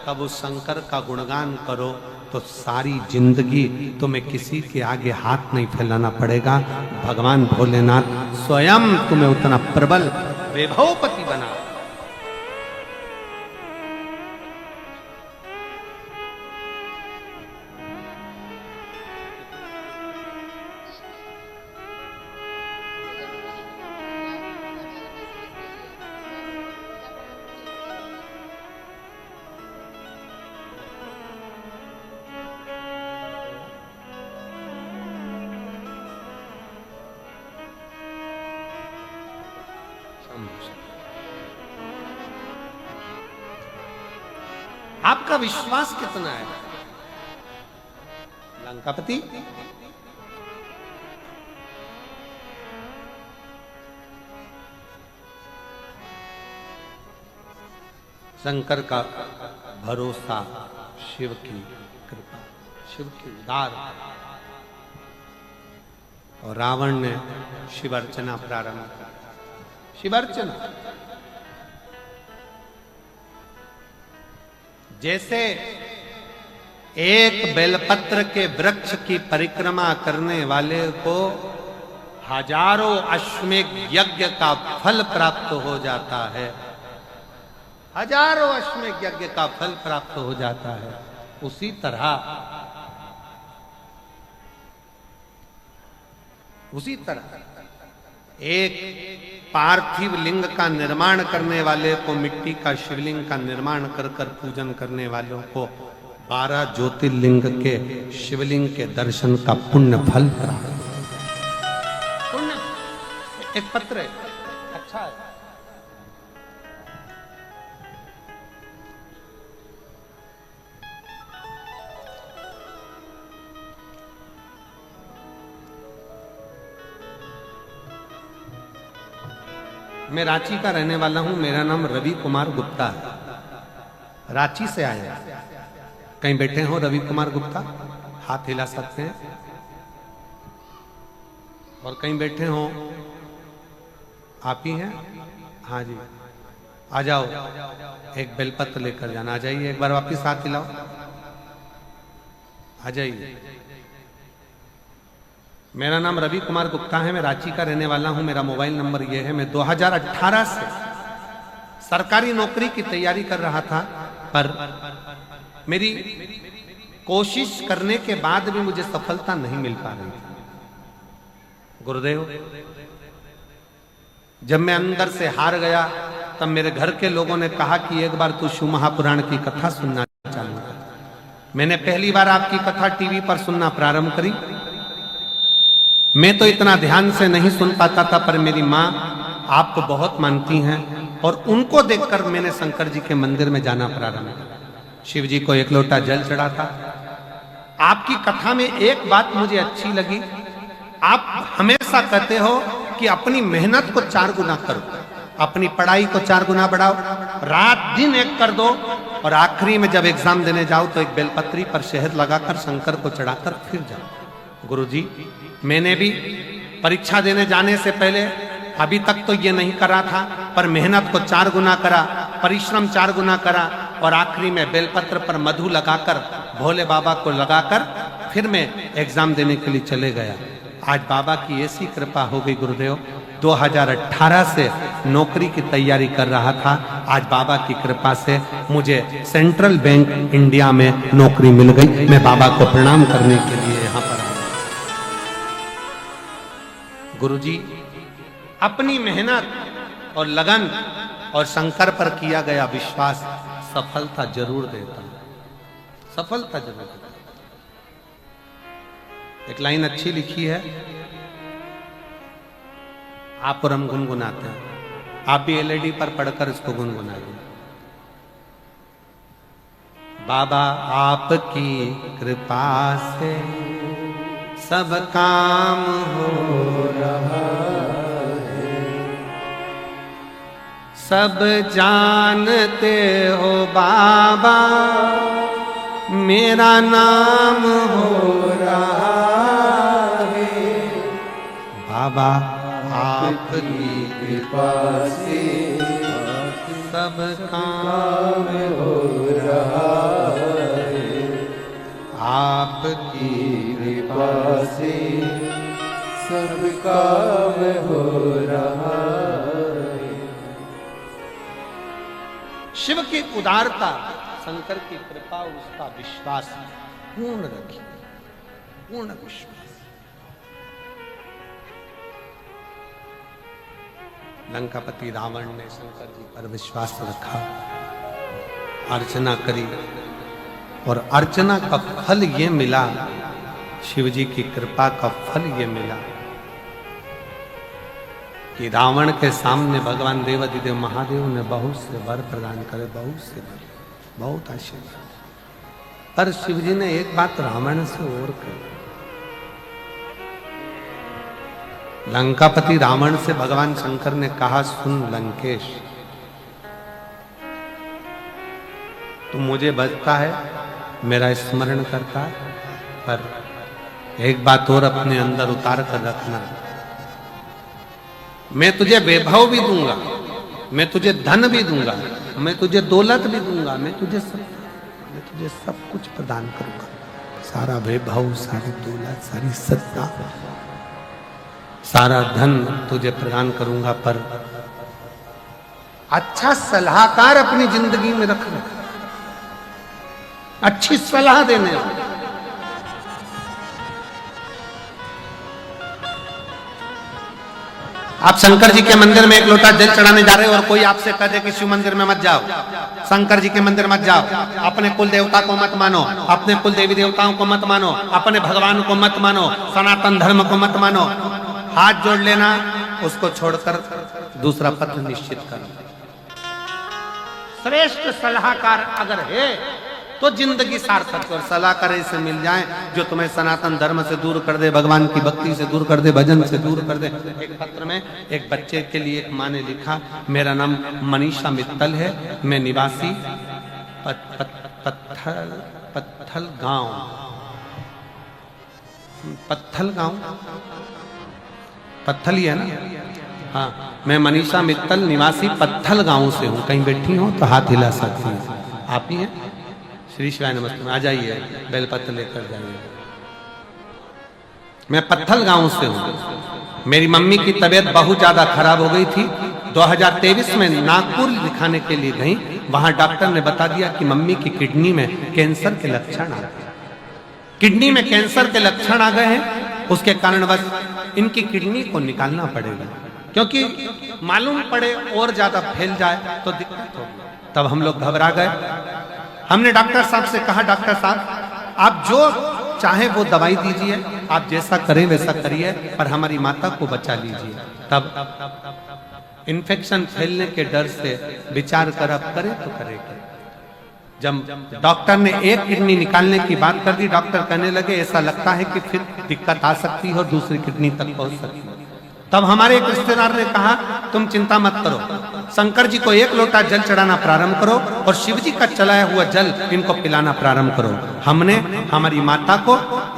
तब उस शंकर का गुणगान करो, तो सारी जिंदगी तुम्हें किसी के आगे हाथ नहीं फैलाना पड़ेगा। भगवान भोलेनाथ स्वयं तुम्हें उतना प्रबल वैभवपति बना। आपका विश्वास कितना है लंकापति? शंकर का भरोसा, शिव की कृपा, शिव की उदार। और रावण ने शिव अर्चना प्रारंभ कर, शिव अर्चना। जैसे एक बेलपत्र के वृक्ष की परिक्रमा करने वाले को हजारों अश्वमेध यज्ञ का फल प्राप्त हो जाता है, हजारों अश्वमेध यज्ञ का फल प्राप्त हो जाता है, उसी तरह एक पार्थिव लिंग का निर्माण करने वाले को, मिट्टी का शिवलिंग का निर्माण कर कर पूजन करने वालों को 12 ज्योतिर्लिंग के शिवलिंग के दर्शन का पुण्य फल प्राप्त। पुण्य एक पत्र है, अच्छा है। मैं रांची का रहने वाला हूं, मेरा नाम रवि कुमार गुप्ता है, रांची से आया। कहीं बैठे हो रवि कुमार गुप्ता? हाथ हिला सकते हैं। और कहीं बैठे हो? आप ही हैं? हाँ जी, आ जाओ, एक बेलपत्र लेकर जाना। आ जाइए, एक बार वापिस हाथ हिलाओ, आ जाइए। मेरा नाम रवि कुमार गुप्ता है, मैं रांची का रहने वाला हूं। मेरा मोबाइल नंबर यह है। मैं 2018 से सरकारी नौकरी की तैयारी कर रहा था, पर मेरी कोशिश करने के बाद भी मुझे सफलता नहीं मिल पा रही थी। गुरुदेव, जब मैं अंदर से हार गया, तब मेरे घर के लोगों ने कहा कि एक बार तू शिव महापुराण की कथा सुनना चालू कर। मैंने पहली बार आपकी कथा टीवी पर सुनना प्रारंभ करी। मैं तो इतना ध्यान से नहीं सुन पाता था, पर मेरी माँ आपको बहुत मानती हैं और उनको देखकर मैंने शंकर जी के मंदिर में जाना प्रारंभ किया। शिव जी को एक लोटा जल चढ़ा था। आपकी कथा में एक बात मुझे अच्छी लगी, आप हमेशा कहते हो कि अपनी मेहनत को 4 गुना करो, अपनी पढ़ाई को 4 गुना बढ़ाओ, रात दिन एक कर दो और आखिरी में जब एग्जाम देने जाओ तो एक बेलपत्री पर शहद लगाकर शंकर को चढ़ाकर फिर जाओ। गुरुजी, मैंने भी परीक्षा देने जाने से पहले अभी तक तो ये नहीं करा था, पर मेहनत को 4 गुना करा, परिश्रम 4 गुना करा और आखिरी में बेलपत्र पर मधु लगाकर भोले बाबा को लगाकर फिर मैं एग्जाम देने के लिए चले गया। आज बाबा की ऐसी कृपा हो गई गुरुदेव, 2018 से नौकरी की तैयारी कर रहा था, आज बाबा की कृपा से मुझे सेंट्रल बैंक इंडिया में नौकरी मिल गई। मैं बाबा को प्रणाम करने के लिए यहाँ पर आया। गुरुजी, अपनी मेहनत और लगन और शंकर पर किया गया विश्वास सफलता जरूर देता है, सफलता जरूर देता है। एक लाइन अच्छी लिखी है, आप और हम गुनगुनाते हैं, आप भी एलईडी पर पढ़कर इसको गुनगुनाइए। बाबा आपकी कृपा से सब काम हो रहा है, सब जानते हो बाबा मेरा नाम हो रहा है। बाबा आपकी कृपा से सब काम हो रहा है, आपकी कृपा से सब काम हो रहा है। शिव की उदारता, शंकर की कृपा, उसका विश्वास पूर्ण रखिए, पूर्ण विश्वास। लंकापति रावण ने शंकर जी पर विश्वास रखा, अर्चना करी और अर्चना का फल ये मिला, शिव जी की कृपा का फल ये मिला कि रावण के सामने भगवान देवाधिदेव महादेव ने बहुत से वर प्रदान करे, बहुत से वर, बहुत आशीर्वाद। पर शिव जी ने एक बात रावण से और कही। लंकापति रावण से भगवान शंकर ने कहा, सुन लंकेश, तू मुझे बचता है, मेरा स्मरण करता है, पर एक बात और अपने अंदर उतार कर रखना, मैं तुझे वैभव भी दूंगा, मैं तुझे धन भी दूंगा, मैं तुझे दौलत भी दूंगा, मैं तुझे सब कुछ प्रदान करूंगा, सारा वैभव, सारी दौलत, सारी सत्ता, सारा धन तुझे प्रदान करूंगा, पर अच्छा सलाहकार अपनी जिंदगी में रखना, अच्छी सलाह देने वाला। आप शंकर जी के मंदिर में एक लोटा जल चढ़ाने जा रहे हो और कोई आपसे कह दे कि शिव मंदिर में मत जाओ, शंकर जी के मंदिर मत जाओ, अपने कुल देवता को मत मानो, अपने कुल देवी देवताओं को मत मानो, अपने भगवान को मत मानो, सनातन धर्म को मत मानो, हाथ जोड़ लेना, उसको छोड़कर दूसरा पथ निश्चित करो। श्रेष्ठ सलाहकार अगर है तो जिंदगी सार्थक, और सलाहकार ऐसे मिल जाए जो तुम्हें सनातन धर्म से दूर कर दे, भगवान की भक्ति से दूर कर दे, भजन से दूर कर दे। एक पत्र में एक बच्चे के लिए एक माँ ने लिखा, मेरा नाम मनीषा मित्तल है, मैं निवासी पत्थल गांव, पत्थल ही है ना, हाँ, मैं मनीषा मित्तल निवासी पत्थल गांव से हूँ। कहीं बैठी हो तो हाथ हिला सकती हैं, आप ही हैं? श्री शिवाय नमस्ते में आ जाइए, बेलपत्र लेकर जाइए। मैं पत्थल गांव से हूँ। मेरी मम्मी की तबीयत बहुत ज्यादा खराब हो गई थी। 2023 में नागपुर दिखाने के लिए गई, वहां डॉक्टर ने बता दिया कि मम्मी की किडनी में कैंसर के लक्षण आ गए, किडनी में कैंसर के लक्षण आ गए हैं, उसके कारण बस इनकी किडनी को निकालना पड़ेगा, क्योंकि मालूम पड़े और ज्यादा फैल जाए तो दिक्कत होगी। तब हम लोग घबरा गए। हमने डॉक्टर साहब से कहा, डॉक्टर साहब आप जो चाहे वो दवाई दीजिए, आप जैसा करें वैसा करिए, पर हमारी माता को बचा लीजिए। तब इन्फेक्शन फैलने के डर से विचार कर अब करे तो करेगा। जब डॉक्टर ने एक किडनी निकालने की बात कर दी, डॉक्टर कहने लगे ऐसा लगता है कि फिर दिक्कत आ सकती है और दूसरी किडनी तक पहुंच सकती है। तब हमारे एक रिश्तेदार ने कहा तुम चिंता मत करो, शंकर जी को 1 लोटा जल चढ़ाना प्रारंभ करो और शिव जी का चलाया हुआ जल इनको पिलाना प्रारंभ करो। हमने हमारी माता को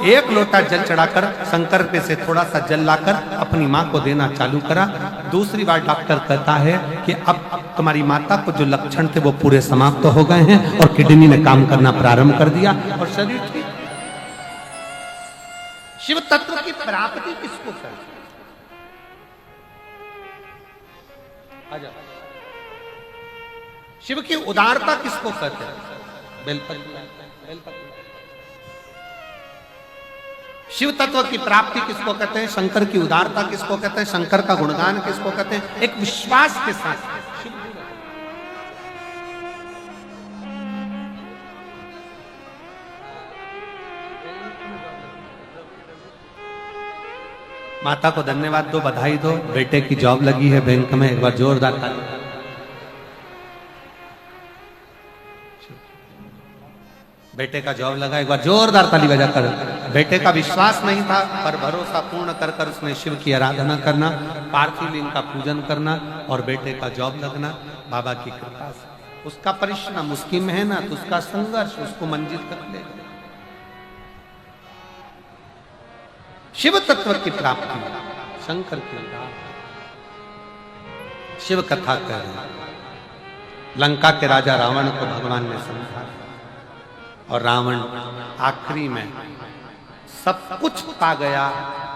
1 लोटा जल चढ़ाकर शंकर पे से थोड़ा सा जल लाकर अपनी माँ को देना चालू करा। दूसरी बार डॉक्टर कहता है कि अब तुम्हारी माता को जो लक्षण थे वो पूरे समाप्त हो गए हैं और किडनी ने काम करना प्रारंभ कर दिया और शरीर ठीक। शिव तत्व की प्राप्ति किसको करती? शिव की उदारता किसको कहते हैं? बेलपत्र। शिव तत्व की प्राप्ति किसको कहते हैं? शंकर की उदारता किसको कहते हैं? शंकर का गुणगान किसको कहते हैं? एक विश्वास के साथ माता को धन्यवाद दो, बधाई दो, बेटे की जॉब लगी है बैंक में, एक बार जोरदार ताली। बेटे का जॉब लगा, एक बार जोरदार ताली बजाकर। बेटे का विश्वास नहीं था पर भरोसा पूर्ण कर कर उसने शिव की आराधना करना, पार्थिव लिंग का पूजन करना और बेटे का जॉब लगना बाबा की कृपा से। उसका परिश्रम, उसकी मेहनत, उसका संघर्ष उसको मंजिल तक ले गया। शिव तत्व की प्राप्ति, शंकर की शिव कथा कह रहे। लंका के राजा रावण को भगवान ने समझा और रावण आखिरी में सब कुछ पा गया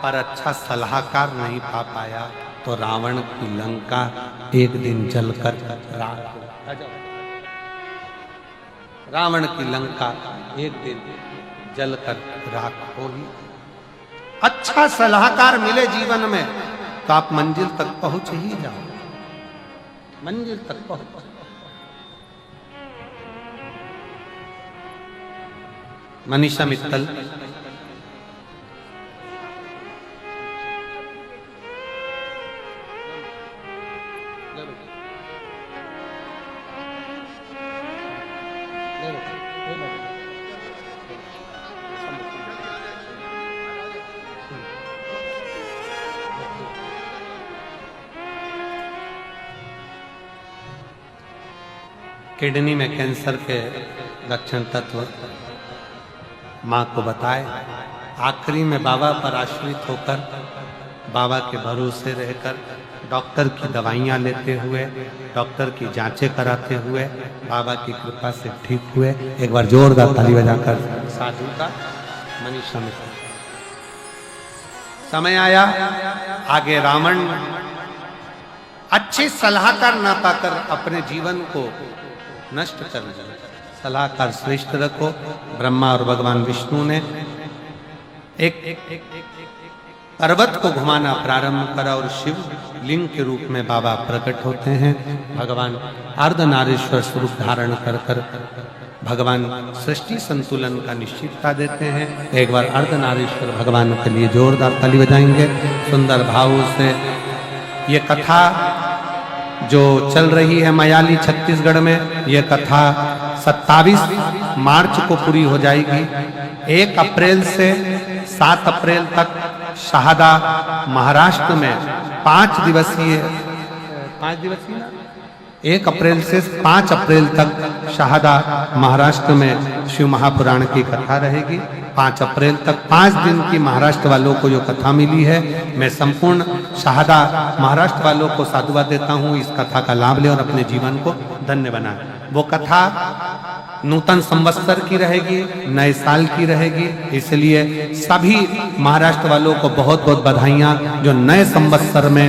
पर अच्छा सलाहकार नहीं पा पाया, तो रावण की लंका एक दिन जलकर राख हो। रावण की लंका एक दिन जलकर राख हो ही। अच्छा सलाहकार मिले जीवन में तो आप मंजिल तक पहुंच ही जाओ, मंजिल तक पहुंच। मनीषा मित्तल किडनी में कैंसर के लक्षण तत्व माँ को बताए। आखिरी में बाबा पर आश्रित होकर, बाबा के भरोसे रहकर, डॉक्टर की दवाइयाँ लेते हुए, डॉक्टर की जांचें कराते हुए बाबा की कृपा से ठीक हुए। एक बार जोरदार ताली बजाकर साधु का मनीषा में। समय आया, आगे रावण अच्छे सलाहकार ना पाकर अपने जीवन को नष्ट कर दिया। सलाहकार श्रेष्ठ रखो। ब्रह्मा और भगवान विष्णु ने एक पर्वत को घुमाना प्रारंभ करा और शिव लिंग के रूप में बाबा प्रकट होते हैं। भगवान अर्धनारीश्वर स्वरूप धारण कर कर भगवान सृष्टि संतुलन का निश्चितता देते हैं। एक बार अर्धनारीश्वर भगवान के लिए जोरदार ताली बजाएंगे। सुंदर भाव से ये कथा जो चल रही है मयाली छत्तीसगढ़ में, ये कथा 27 मार्च को पूरी हो जाएगी। 1 अप्रैल से 7 अप्रैल तक शहादा महाराष्ट्र में 5 दिवसीय 1 अप्रैल से 5 अप्रैल तक शहादा महाराष्ट्र में शिव महापुराण की कथा रहेगी। 5 अप्रैल तक 5 दिन की महाराष्ट्र वालों को जो कथा मिली है, मैं संपूर्ण शहादा महाराष्ट्र वालों को साधुवाद देता हूँ। इस कथा का लाभ लें और अपने जीवन को धन्य बनाएं। वो कथा नूतन संवत्सर की रहेगी, नए साल की रहेगी, इसलिए सभी महाराष्ट्र वालों को बहुत बहुत बधाइयाँ जो नए संवत्सर में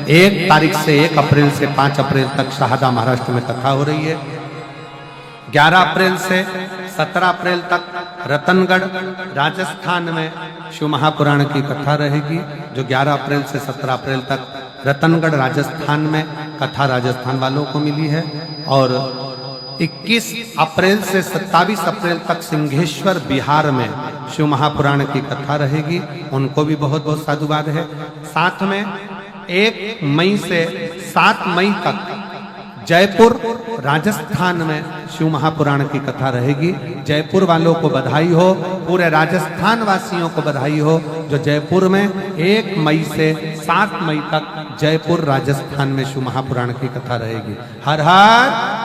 1 तारीख से 1 अप्रैल से 5 अप्रैल तक शहादा महाराष्ट्र में कथा हो रही है। 11 अप्रैल से 17 अप्रैल तक रतनगढ़ राजस्थान में शिव महापुराण की कथा रहेगी, जो 11 अप्रैल से 17 अप्रैल तक रतनगढ़ राजस्थान में कथा राजस्थान वालों को मिली है। और 21 अप्रैल से 27 अप्रैल तक सिंहेश्वर बिहार में शिव महापुराण की कथा रहेगी, उनको भी बहुत बहुत साधुवाद है। साथ में 1 मई से 7 मई तक जयपुर राजस्थान में शिव महापुराण की कथा रहेगी। जयपुर वालों को बधाई हो, पूरे राजस्थान वासियों को बधाई हो जो जयपुर में 1 मई से 7 मई तक जयपुर राजस्थान में शिव महापुराण की कथा रहेगी। हर हर